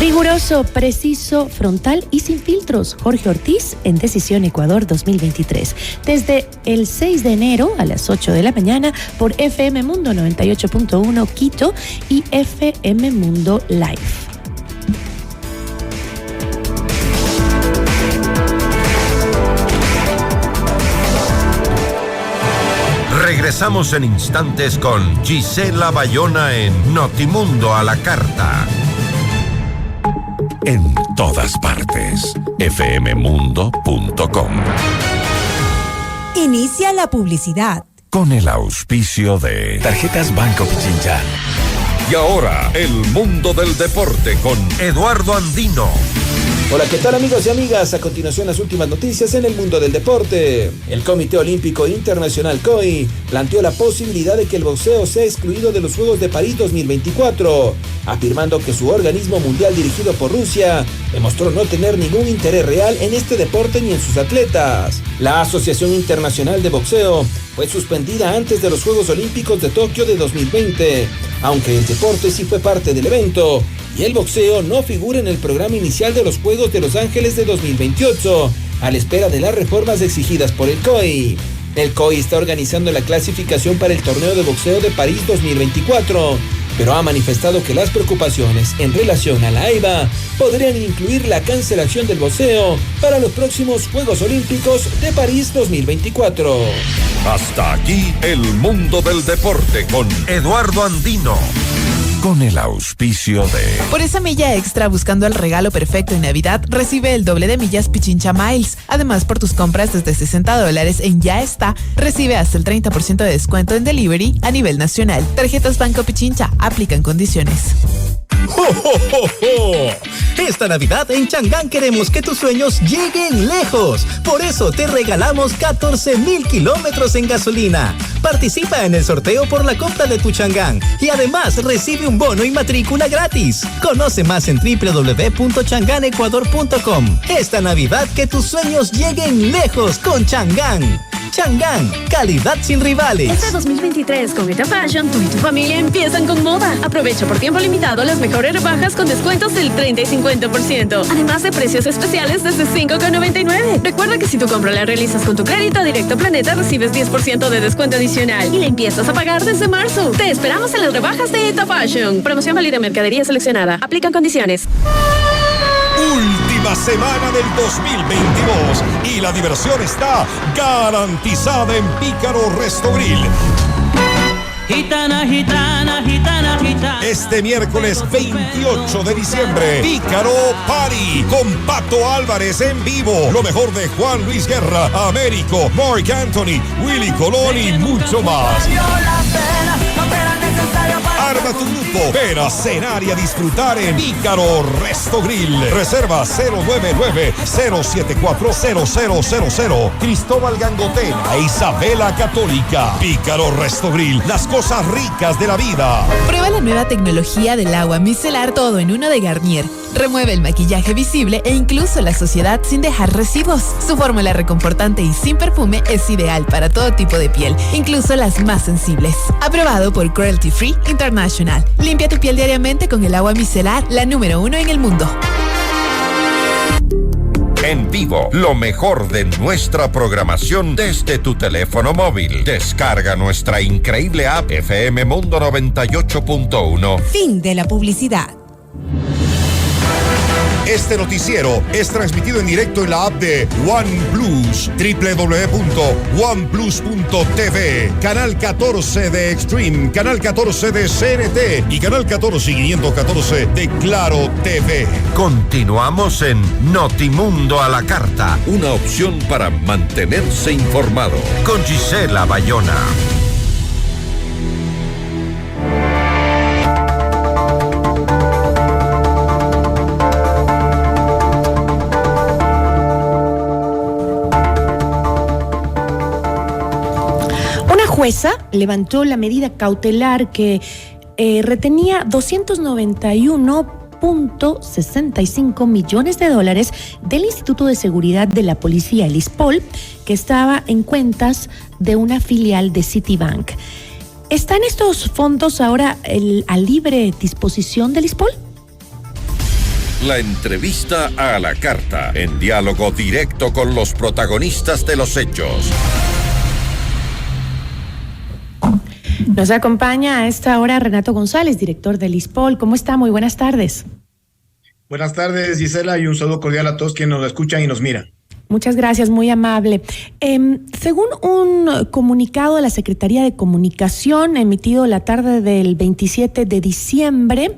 Riguroso, preciso, frontal y sin filtros. Jorge Ortiz en Decisión Ecuador 2023. Desde el 6 de enero a las 8 de la mañana por FM Mundo 98.1 Quito y FM Mundo Live. Regresamos en instantes con Gisela Bayona en Notimundo a la Carta. En todas partes, fmmundo.com. Inicia la publicidad. Con el auspicio de Tarjetas Banco Pichincha. Y ahora, el mundo del deporte con Eduardo Andino. Hola, ¿qué tal amigos y amigas? A continuación las últimas noticias en el mundo del deporte. El Comité Olímpico Internacional COI planteó la posibilidad de que el boxeo sea excluido de los Juegos de París 2024, afirmando que su organismo mundial dirigido por Rusia demostró no tener ningún interés real en este deporte ni en sus atletas. La Asociación Internacional de Boxeo fue suspendida antes de los Juegos Olímpicos de Tokio de 2020, aunque el deporte sí fue parte del evento y el boxeo no figura en el programa inicial de los Juegos de Los Ángeles de 2028, a la espera de las reformas exigidas por el COI. El COI está organizando la clasificación para el torneo de boxeo de París 2024, pero ha manifestado que las preocupaciones en relación a la AIBA podrían incluir la cancelación del boxeo para los próximos Juegos Olímpicos de París 2024. Hasta aquí el mundo del deporte con Eduardo Andino. Con el auspicio de... Por esa milla extra buscando el regalo perfecto en Navidad, recibe el doble de millas Pichincha Miles. Además, por tus compras desde $60 en Ya Está, recibe hasta el 30% de descuento en delivery a nivel nacional. Tarjetas Banco Pichincha, aplican condiciones. ¡Ho, ho, ho, ho! Esta Navidad en Changán queremos que tus sueños lleguen lejos. Por eso te regalamos 14,000 kilómetros en gasolina. Participa en el sorteo por la compra de tu Changán y además recibe un bono y matrícula gratis. Conoce más en www.changanecuador.com. Esta Navidad que tus sueños lleguen lejos con Changán. Changán, calidad sin rivales. Este 2023 con Eta Fashion, tú y tu familia empiezan con moda. Aprovecha por tiempo limitado las mejores rebajas con descuentos del 30 y 50%. Además de precios especiales desde $5,99. Recuerda que si tu compra la realizas con tu crédito Directo Planeta, recibes 10% de descuento adicional y la empiezas a pagar desde marzo. Te esperamos en las rebajas de Eta Fashion. Promoción válida en mercadería seleccionada. Aplican condiciones. Última semana del 2022 y la diversión está garantizada en Pícaro Resto Grill. Gitana, gitana, gitana, gitana. Este miércoles 28 de diciembre, Pícaro Party con Pato Álvarez en vivo. Lo mejor de Juan Luis Guerra, Américo, Marc Anthony, Willy Colón y mucho más. Arma tu grupo, ven a cenar y a disfrutar en Pícaro Resto Grill. Reserva 099-074-0000. Cristóbal Gangotena e Isabela Católica. Pícaro Resto Grill, las cosas ricas de la vida. Prueba la nueva tecnología del agua micelar todo en uno de Garnier. Remueve el maquillaje visible e incluso la suciedad sin dejar residuos. Su fórmula reconfortante y sin perfume es ideal para todo tipo de piel, incluso las más sensibles. Aprobado por Cruelty Free International. Limpia tu piel diariamente con el agua micelar, la número 1 en el mundo. En vivo, lo mejor de nuestra programación desde tu teléfono móvil. Descarga nuestra increíble app FM Mundo 98.1. Fin de la publicidad. Este noticiero es transmitido en directo en la app de OnePlus, www.oneplus.tv, canal 14 de Extreme, canal 14 de CNT y canal 14 y 514 de Claro TV. Continuamos en Notimundo a la Carta, una opción para mantenerse informado con Gisela Bayona. jueza levantó la medida cautelar que retenía 291.65 millones de dólares del Instituto de Seguridad de la Policía, el ISPOL, que estaba en cuentas de una filial de Citibank. ¿Están estos fondos ahora a libre disposición del ISPOL? La entrevista a la carta, en diálogo directo con los protagonistas de los hechos. Nos acompaña a esta hora Renato González, director del ISPOL. ¿Cómo está? Muy buenas tardes. Buenas tardes, Gisela, y un saludo cordial a todos quienes nos escuchan y nos miran. Muchas gracias, muy amable. Según un comunicado de la Secretaría de Comunicación emitido la tarde del 27 de diciembre,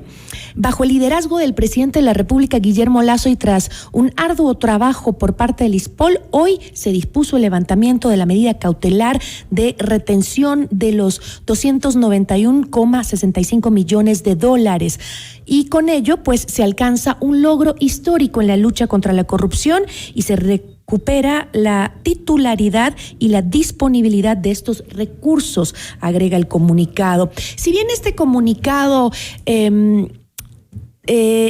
bajo el liderazgo del presidente de la República, Guillermo Lasso, y tras un arduo trabajo por parte del ISPOL, hoy se dispuso el levantamiento de la medida cautelar de retención de los 291,65 millones de dólares. Y con ello, pues, se alcanza un logro histórico en la lucha contra la corrupción y se recupera la titularidad y la disponibilidad de estos recursos, agrega el comunicado. Si bien este comunicado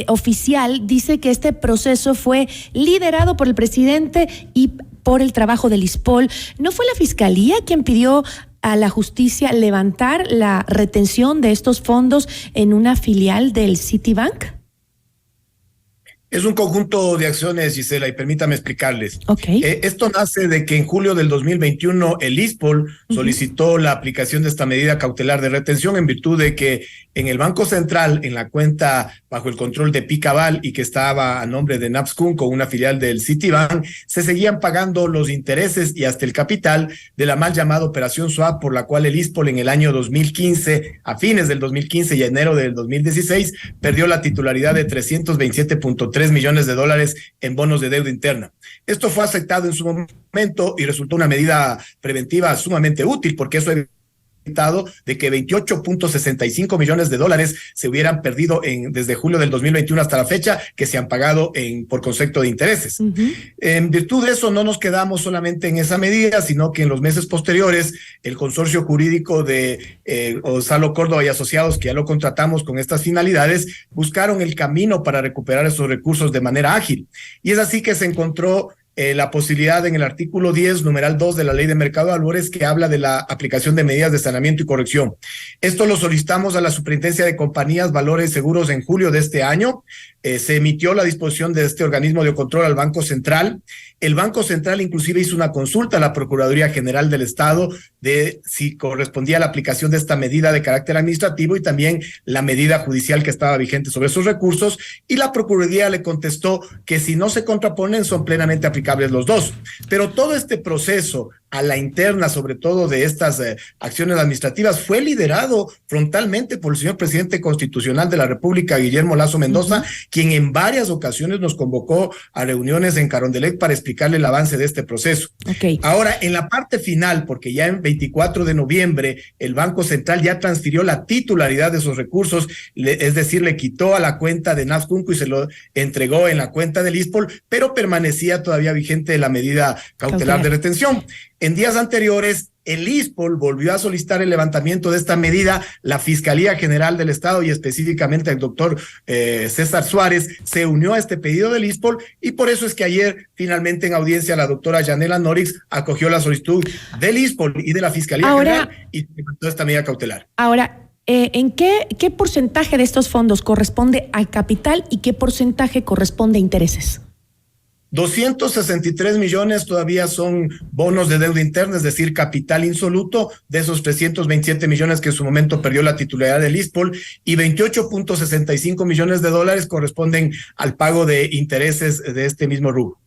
oficial dice que este proceso fue liderado por el presidente y por el trabajo del ISPOL, ¿no fue la Fiscalía quien pidió a la justicia levantar la retención de estos fondos en una filial del Citibank? Es un conjunto de acciones, Gisela, y permítame explicarles. Okay. Esto nace de que en julio del 2021 el ISPOL solicitó la aplicación de esta medida cautelar de retención en virtud de que en el Banco Central, en la cuenta bajo el control de Picabal y que estaba a nombre de Napscun con una filial del Citibank, se seguían pagando los intereses y hasta el capital de la mal llamada Operación Swap, por la cual el ISPOL en el año 2015, a fines del 2015 y enero del 2016, perdió la titularidad de 327.3 millones de dólares en bonos de deuda interna. Esto fue aceptado en su momento y resultó una medida preventiva sumamente útil, porque eso de que 28.65 millones de dólares se hubieran perdido desde julio del 2021 hasta la fecha, que se han pagado por concepto de intereses. En virtud de eso, no nos quedamos solamente en esa medida, sino que en los meses posteriores, el consorcio jurídico de Gonzalo Córdoba y Asociados, que ya lo contratamos con estas finalidades, buscaron el camino para recuperar esos recursos de manera ágil. Y es así que se encontró la posibilidad en el artículo 10, numeral 2 de la Ley de Mercado de Valores, que habla de la aplicación de medidas de saneamiento y corrección. Esto lo solicitamos a la Superintendencia de Compañías, Valores y Seguros en julio de este año. Se emitió la disposición de este organismo de control al Banco Central. El Banco Central inclusive hizo una consulta a la Procuraduría General del Estado de si correspondía a la aplicación de esta medida de carácter administrativo y también la medida judicial que estaba vigente sobre esos recursos, y la Procuraduría le contestó que si no se contraponen son plenamente aplicables los dos. Pero todo este proceso a la interna, sobre todo de estas acciones administrativas, fue liderado frontalmente por el señor presidente constitucional de la República, Guillermo Lasso Mendoza, quien en varias ocasiones nos convocó a reuniones en Carondelet para explicarle el avance de este proceso. Ahora, en la parte final, porque ya en 24 de noviembre el Banco Central ya transfirió la titularidad de esos recursos, es decir, le quitó a la cuenta de Napscunco y se lo entregó en la cuenta del ISPOL, pero permanecía todavía vigente la medida cautelar de retención. En días anteriores, el ISPOL volvió a solicitar el levantamiento de esta medida. La Fiscalía General del Estado y específicamente el doctor César Suárez se unió a este pedido del ISPOL, y por eso es que ayer finalmente en audiencia la doctora Yanela Norix acogió la solicitud del ISPOL y de la Fiscalía General y levantó esta medida cautelar. Ahora, ¿en qué porcentaje de estos fondos corresponde al capital y qué porcentaje corresponde a intereses? 263 millones todavía son bonos de deuda interna, es decir, capital insoluto, de esos 327 millones que en su momento perdió la titularidad del ISPOL, y 28.65 millones de dólares corresponden al pago de intereses de este mismo rubro.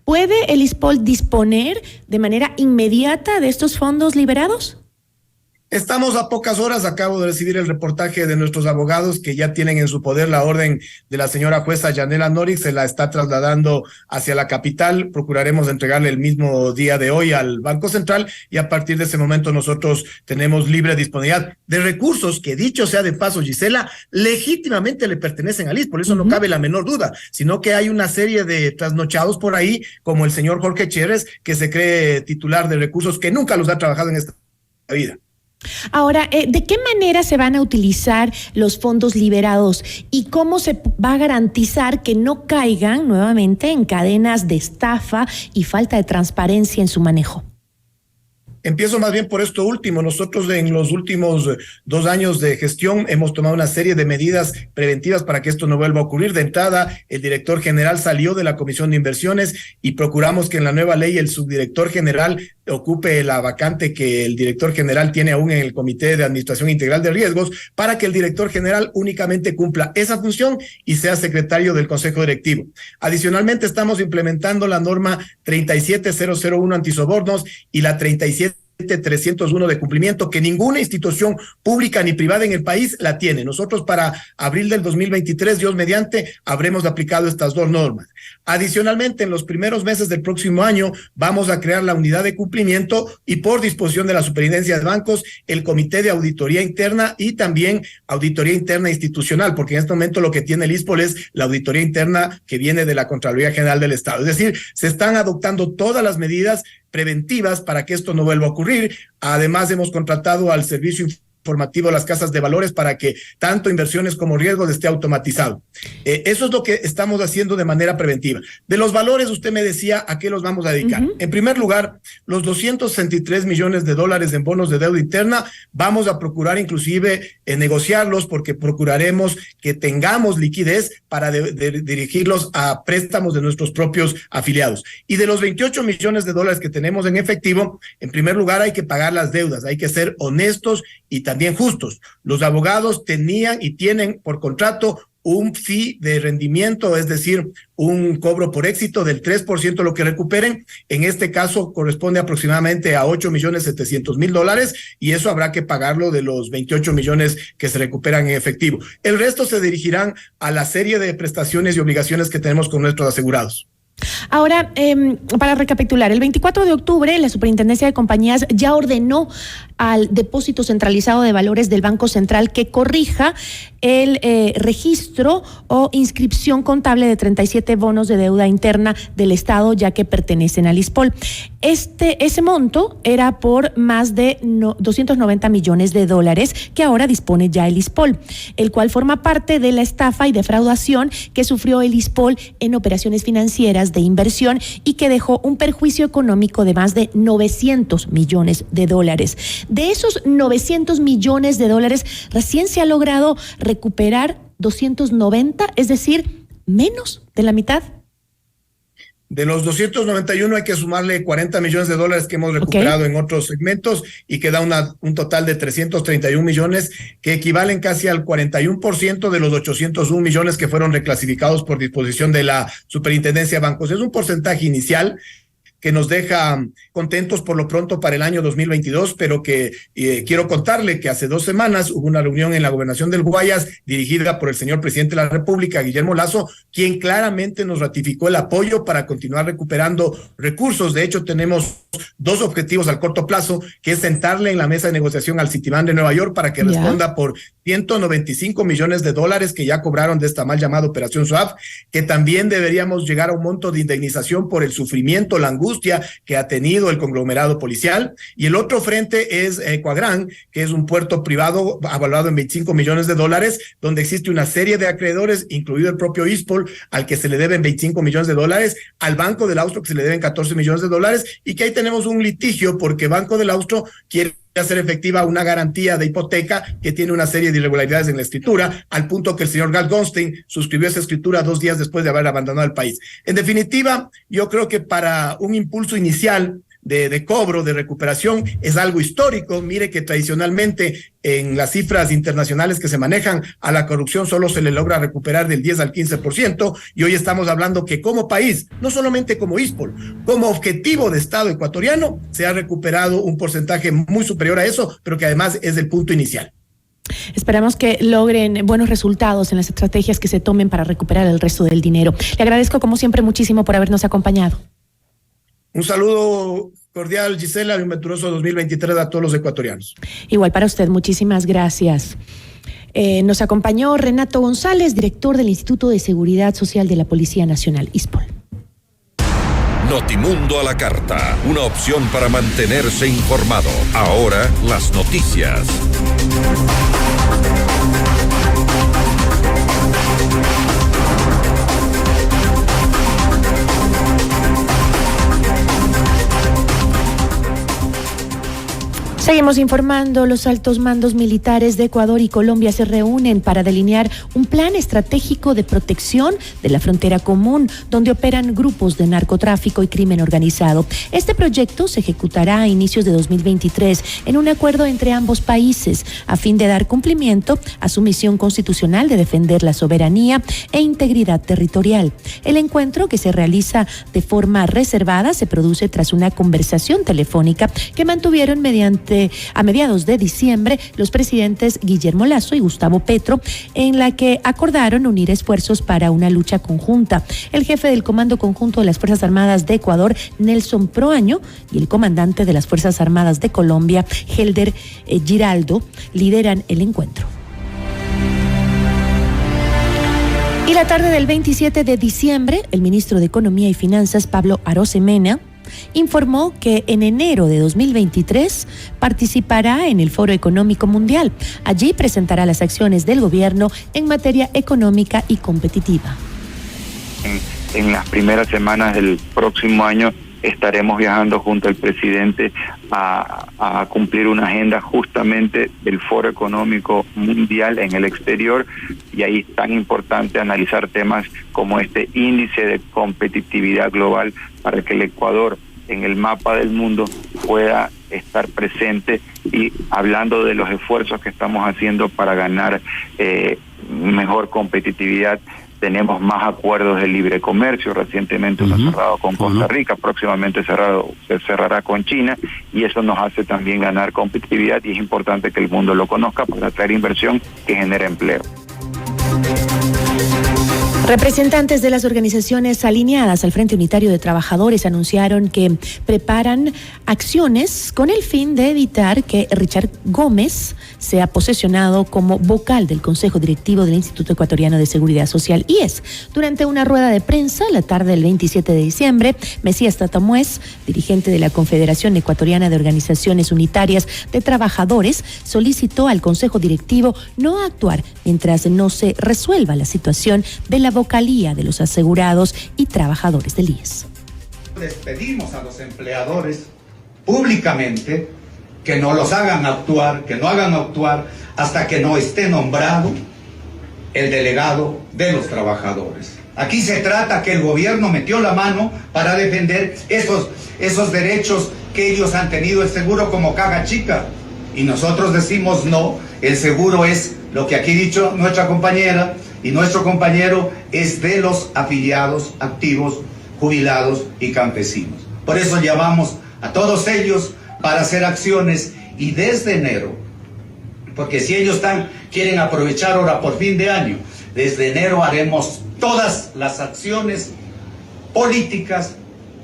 ¿Puede el ISPOL disponer de manera inmediata de estos fondos liberados? Estamos a pocas horas, acabo de recibir el reportaje de nuestros abogados que ya tienen en su poder la orden de la señora jueza Yanela Norix, se la está trasladando hacia la capital. Procuraremos entregarle el mismo día de hoy al Banco Central, y a partir de ese momento nosotros tenemos libre disponibilidad de recursos que, dicho sea de paso, Gisela, legítimamente le pertenecen al ISPOL, eso no cabe la menor duda, sino que hay una serie de trasnochados por ahí, como el señor Jorge Chérez, que se cree titular de recursos que nunca los ha trabajado en esta vida. Ahora, ¿de qué manera se van a utilizar los fondos liberados y cómo se va a garantizar que no caigan nuevamente en cadenas de estafa y falta de transparencia en su manejo? Empiezo más bien por esto último. Nosotros en los últimos 2 años de gestión hemos tomado una serie de medidas preventivas para que esto no vuelva a ocurrir. De entrada, el director general salió de la Comisión de Inversiones y procuramos que en la nueva ley el subdirector general ocupe la vacante que el director general tiene aún en el Comité de Administración Integral de Riesgos, para que el director general únicamente cumpla esa función y sea secretario del Consejo Directivo. Adicionalmente, estamos implementando la norma 37001 antisobornos y la 37301 de cumplimiento, que ninguna institución pública ni privada en el país la tiene. Nosotros para abril del 2023, Dios mediante, habremos aplicado estas 2 normas. Adicionalmente, en los primeros meses del próximo año vamos a crear la unidad de cumplimiento y, por disposición de la Superintendencia de Bancos, el Comité de Auditoría Interna y también Auditoría Interna Institucional, porque en este momento lo que tiene el ISPOL es la auditoría interna que viene de la Contraloría General del Estado. Es decir, se están adoptando todas las medidas preventivas para que esto no vuelva a ocurrir. Además, hemos contratado al servicio informativo de las casas de valores para que tanto inversiones como riesgos esté automatizado. Eso es lo que estamos haciendo de manera preventiva. De los valores, usted me decía a qué los vamos a dedicar. En primer lugar, los 263 millones de dólares en bonos de deuda interna, vamos a procurar inclusive negociarlos, porque procuraremos que tengamos liquidez para dirigirlos a préstamos de nuestros propios afiliados. Y de los 28 millones de dólares que tenemos en efectivo, en primer lugar hay que pagar las deudas, hay que ser honestos y también justos. Los abogados tenían y tienen por contrato un fee de rendimiento, es decir, un cobro por éxito del 3% de lo que recuperen. En este caso corresponde aproximadamente a $8.700.000 y eso habrá que pagarlo de los 28 millones que se recuperan en efectivo. El resto se dirigirán a la serie de prestaciones y obligaciones que tenemos con nuestros asegurados. Ahora, para recapitular, el 24 de octubre la Superintendencia de Compañías ya ordenó al Depósito Centralizado de Valores del Banco Central que corrija el registro o inscripción contable de 37 bonos de deuda interna del Estado, ya que pertenecen al ISPOL. Ese monto era por más de 290 millones de dólares que ahora dispone ya el ISPOL, el cual forma parte de la estafa y defraudación que sufrió el ISPOL en operaciones financieras de inversión y que dejó un perjuicio económico de más de 900 millones de dólares. De esos 900 millones de dólares, recién se ha logrado recuperar 290, es decir, menos de la mitad. De los 291 hay que sumarle 40 millones de dólares que hemos recuperado en otros segmentos y que da un total de 331 millones, que equivalen casi al 41% de los 801 millones que fueron reclasificados por disposición de la Superintendencia de Bancos. Es un porcentaje inicial que nos deja contentos por lo pronto para el año 2022, pero que quiero contarle que hace 2 semanas hubo una reunión en la gobernación del Guayas dirigida por el señor presidente de la República, Guillermo Lasso, quien claramente nos ratificó el apoyo para continuar recuperando recursos. De hecho, tenemos 2 objetivos al corto plazo, que es sentarle en la mesa de negociación al Citibank de Nueva York para que responda por 195 millones de dólares que ya cobraron de esta mal llamada Operación SWAP, que también deberíamos llegar a un monto de indemnización por el sufrimiento, la angustia que ha tenido el conglomerado policial. Y el otro frente es Cuagrán, que es un puerto privado evaluado en 25 millones de dólares, donde existe una serie de acreedores, incluido el propio ISPOL, al que se le deben 25 millones de dólares, al Banco del Austro, que se le deben 14 millones de dólares, y que ahí tenemos un litigio porque Banco del Austro quiere hacer efectiva una garantía de hipoteca que tiene una serie de irregularidades en la escritura, al punto que el señor Gal Goldstein suscribió esa escritura 2 días después de haber abandonado el país. En definitiva, yo creo que para un impulso inicial de cobro, de recuperación, es algo histórico. Mire que tradicionalmente en las cifras internacionales que se manejan a la corrupción solo se le logra recuperar del 10 al 15%, y hoy estamos hablando que como país, no solamente como ISPOL, como objetivo de Estado ecuatoriano, se ha recuperado un porcentaje muy superior a eso, pero que además es el punto inicial. Esperamos que logren buenos resultados en las estrategias que se tomen para recuperar el resto del dinero. Le agradezco como siempre muchísimo por habernos acompañado. Un saludo cordial, Gisela, y un venturoso 2023 a todos los ecuatorianos. Igual para usted, muchísimas gracias. Nos acompañó Renato González, director del Instituto de Seguridad Social de la Policía Nacional, ISPOL. Notimundo a la carta, una opción para mantenerse informado. Ahora las noticias. Seguimos informando. Los altos mandos militares de Ecuador y Colombia se reúnen para delinear un plan estratégico de protección de la frontera común, donde operan grupos de narcotráfico y crimen organizado. Este proyecto se ejecutará a inicios de 2023 en un acuerdo entre ambos países, a fin de dar cumplimiento a su misión constitucional de defender la soberanía e integridad territorial. El encuentro, que se realiza de forma reservada, se produce tras una conversación telefónica que mantuvieron a mediados de diciembre los presidentes Guillermo Lasso y Gustavo Petro, en la que acordaron unir esfuerzos para una lucha conjunta. El jefe del Comando Conjunto de las Fuerzas Armadas de Ecuador, Nelson Proaño, y el comandante de las Fuerzas Armadas de Colombia, Helder Giraldo, lideran el encuentro. Y la tarde del 27 de diciembre, el ministro de Economía y Finanzas, Pablo Arosemena, informó que en enero de 2023 participará en el Foro Económico Mundial. Allí presentará las acciones del gobierno en materia económica y competitiva. En las primeras semanas del próximo año estaremos viajando junto al presidente a cumplir una agenda justamente del Foro Económico Mundial en el exterior, y ahí es tan importante analizar temas como este índice de competitividad global para que el Ecuador en el mapa del mundo pueda estar presente, y hablando de los esfuerzos que estamos haciendo para ganar mejor competitividad. Tenemos más acuerdos de libre comercio, recientemente uno cerrado con Costa Rica, próximamente se cerrará con China, y eso nos hace también ganar competitividad, y es importante que el mundo lo conozca para atraer inversión que genere empleo. Representantes de las organizaciones alineadas al Frente Unitario de Trabajadores anunciaron que preparan acciones con el fin de evitar que Richard Gómez sea posesionado como vocal del Consejo Directivo del Instituto Ecuatoriano de Seguridad Social, IES. Durante una rueda de prensa la tarde del 27 de diciembre, Mesías Tatamuez, dirigente de la Confederación Ecuatoriana de Organizaciones Unitarias de Trabajadores, solicitó al Consejo Directivo no actuar mientras no se resuelva la situación de la vocalía de los asegurados y trabajadores del IES. Les pedimos a los empleadores públicamente que no los hagan actuar, que no hagan actuar hasta que no esté nombrado el delegado de los trabajadores. Aquí se trata que el gobierno metió la mano para defender esos derechos que ellos han tenido, el seguro como caga chica. Y nosotros decimos no, el seguro es lo que aquí ha dicho nuestra compañera y nuestro compañero, es de los afiliados activos, jubilados y campesinos. Por eso llamamos a todos ellos para hacer acciones, y desde enero, porque si ellos quieren aprovechar ahora por fin de año, desde enero haremos todas las acciones políticas,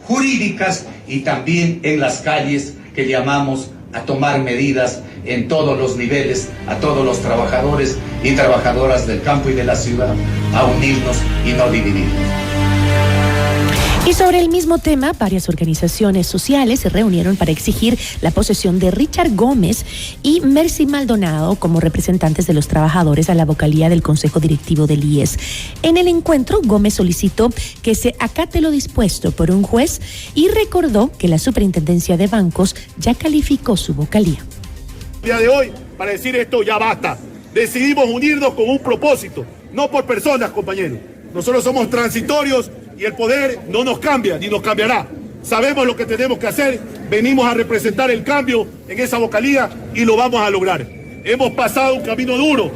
jurídicas y también en las calles, que llamamos a tomar medidas en todos los niveles, a todos los trabajadores y trabajadoras del campo y de la ciudad, a unirnos y no dividirnos. Y sobre el mismo tema, varias organizaciones sociales se reunieron para exigir la posesión de Richard Gómez y Mercy Maldonado como representantes de los trabajadores a la vocalía del Consejo Directivo del IES. En el encuentro, Gómez solicitó que se acate lo dispuesto por un juez y recordó que la Superintendencia de Bancos ya calificó su vocalía. El día de hoy, para decir esto, ya basta. Decidimos unirnos con un propósito, no por personas, compañeros. Nosotros somos transitorios y el poder no nos cambia ni nos cambiará. Sabemos lo que tenemos que hacer, venimos a representar el cambio en esa vocalía y lo vamos a lograr. Hemos pasado un camino duro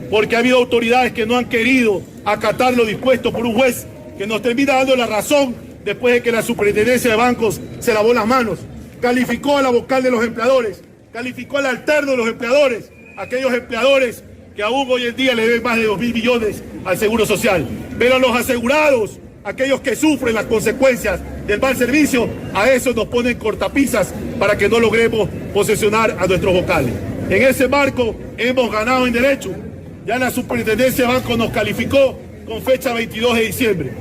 porque ha habido autoridades que no han querido acatar lo dispuesto por un juez que nos termina dando la razón después de que la Superintendencia de Bancos se lavó las manos, calificó a la vocal de los empleadores, calificó al alterno de los empleadores, aquellos empleadores que aún hoy en día le deben más de 2.000 millones al Seguro Social. Pero a los asegurados, aquellos que sufren las consecuencias del mal servicio, a eso nos ponen cortapisas para que no logremos posesionar a nuestros vocales. En ese marco hemos ganado en derecho. Ya la Superintendencia de Bancos nos calificó con fecha 22 de diciembre.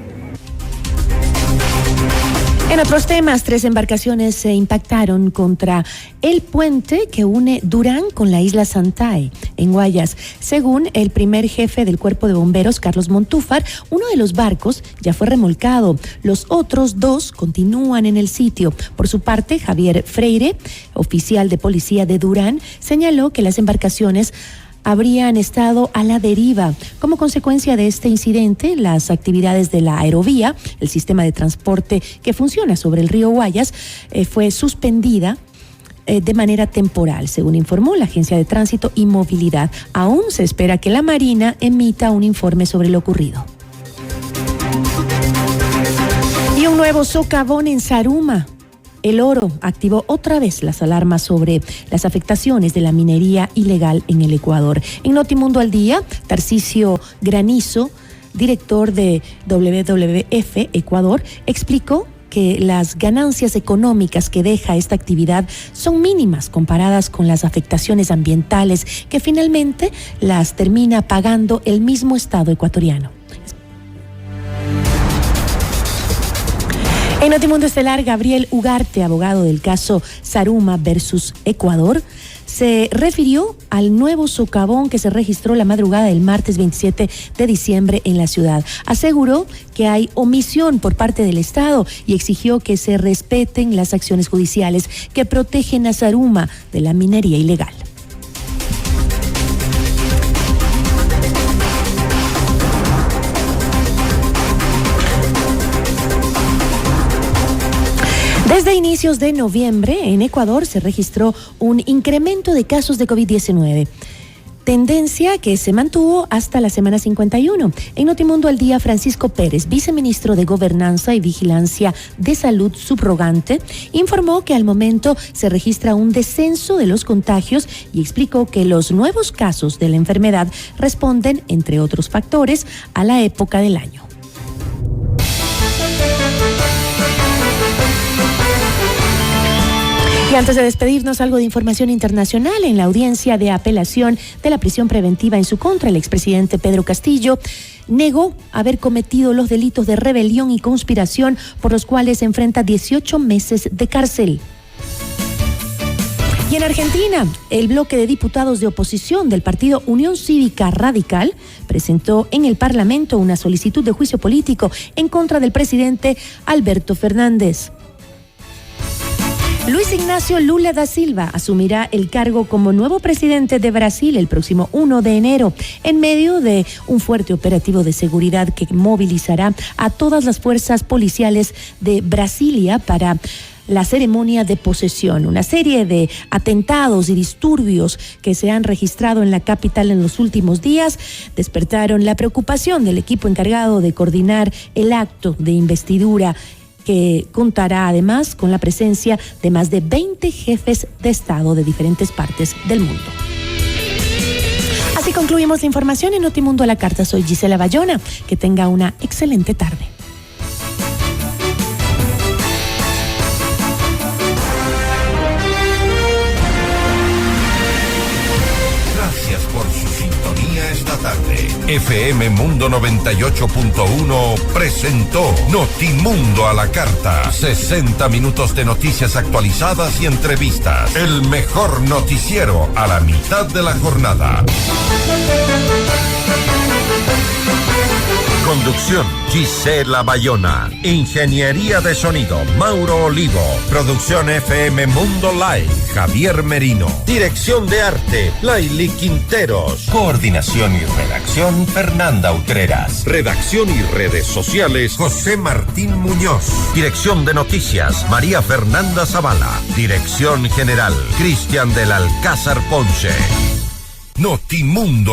En otros temas, 3 embarcaciones se impactaron contra el puente que une Durán con la isla Santay, en Guayas. Según el primer jefe del Cuerpo de Bomberos, Carlos Montúfar, uno de los barcos ya fue remolcado. Los otros 2 continúan en el sitio. Por su parte, Javier Freire, oficial de policía de Durán, señaló que las embarcaciones habrían estado a la deriva. Como consecuencia de este incidente, las actividades de la aerovía, el sistema de transporte que funciona sobre el río Guayas, fue suspendida de manera temporal, según informó la Agencia de Tránsito y Movilidad. Aún se espera que la Marina emita un informe sobre lo ocurrido. Y un nuevo socavón en Zaruma. El Oro activó otra vez las alarmas sobre las afectaciones de la minería ilegal en el Ecuador. En Notimundo al Día, Tarcisio Granizo, director de WWF Ecuador, explicó que las ganancias económicas que deja esta actividad son mínimas comparadas con las afectaciones ambientales que finalmente las termina pagando el mismo Estado ecuatoriano. En Notimundo Estelar, Gabriel Ugarte, abogado del caso Zaruma versus Ecuador, se refirió al nuevo socavón que se registró la madrugada del martes 27 de diciembre en la ciudad. Aseguró que hay omisión por parte del Estado y exigió que se respeten las acciones judiciales que protegen a Zaruma de la minería ilegal. Desde inicios de noviembre, en Ecuador se registró un incremento de casos de COVID-19, tendencia que se mantuvo hasta la semana 51. En Notimundo al Día, Francisco Pérez, viceministro de Gobernanza y Vigilancia de Salud subrogante, informó que al momento se registra un descenso de los contagios y explicó que los nuevos casos de la enfermedad responden, entre otros factores, a la época del año. Y antes de despedirnos, algo de información internacional. En la audiencia de apelación de la prisión preventiva en su contra, el expresidente Pedro Castillo negó haber cometido los delitos de rebelión y conspiración por los cuales enfrenta 18 meses de cárcel. Y en Argentina, el bloque de diputados de oposición del partido Unión Cívica Radical presentó en el Parlamento una solicitud de juicio político en contra del presidente Alberto Fernández. Luis Ignacio Lula da Silva asumirá el cargo como nuevo presidente de Brasil el próximo 1 de enero, en medio de un fuerte operativo de seguridad que movilizará a todas las fuerzas policiales de Brasilia para la ceremonia de posesión. Una serie de atentados y disturbios que se han registrado en la capital en los últimos días despertaron la preocupación del equipo encargado de coordinar el acto de investidura, que contará además con la presencia de más de 20 jefes de Estado de diferentes partes del mundo. Así concluimos la información en Notimundo a la Carta. Soy Gisela Bayona. Que tenga una excelente tarde. Gracias por su sintonía esta tarde. FM Mundo 98.1 presentó Notimundo a la Carta. 60 minutos de noticias actualizadas y entrevistas. El mejor noticiero a la mitad de la jornada. Conducción, Gisela Bayona. Ingeniería de sonido, Mauro Olivo. Producción FM Mundo Live, Javier Merino. Dirección de arte, Laili Quinteros. Coordinación y redacción, Fernanda Utreras. Redacción y redes sociales, José Martín Muñoz. Dirección de noticias, María Fernanda Zavala. Dirección general, Cristian del Alcázar Ponce. Notimundo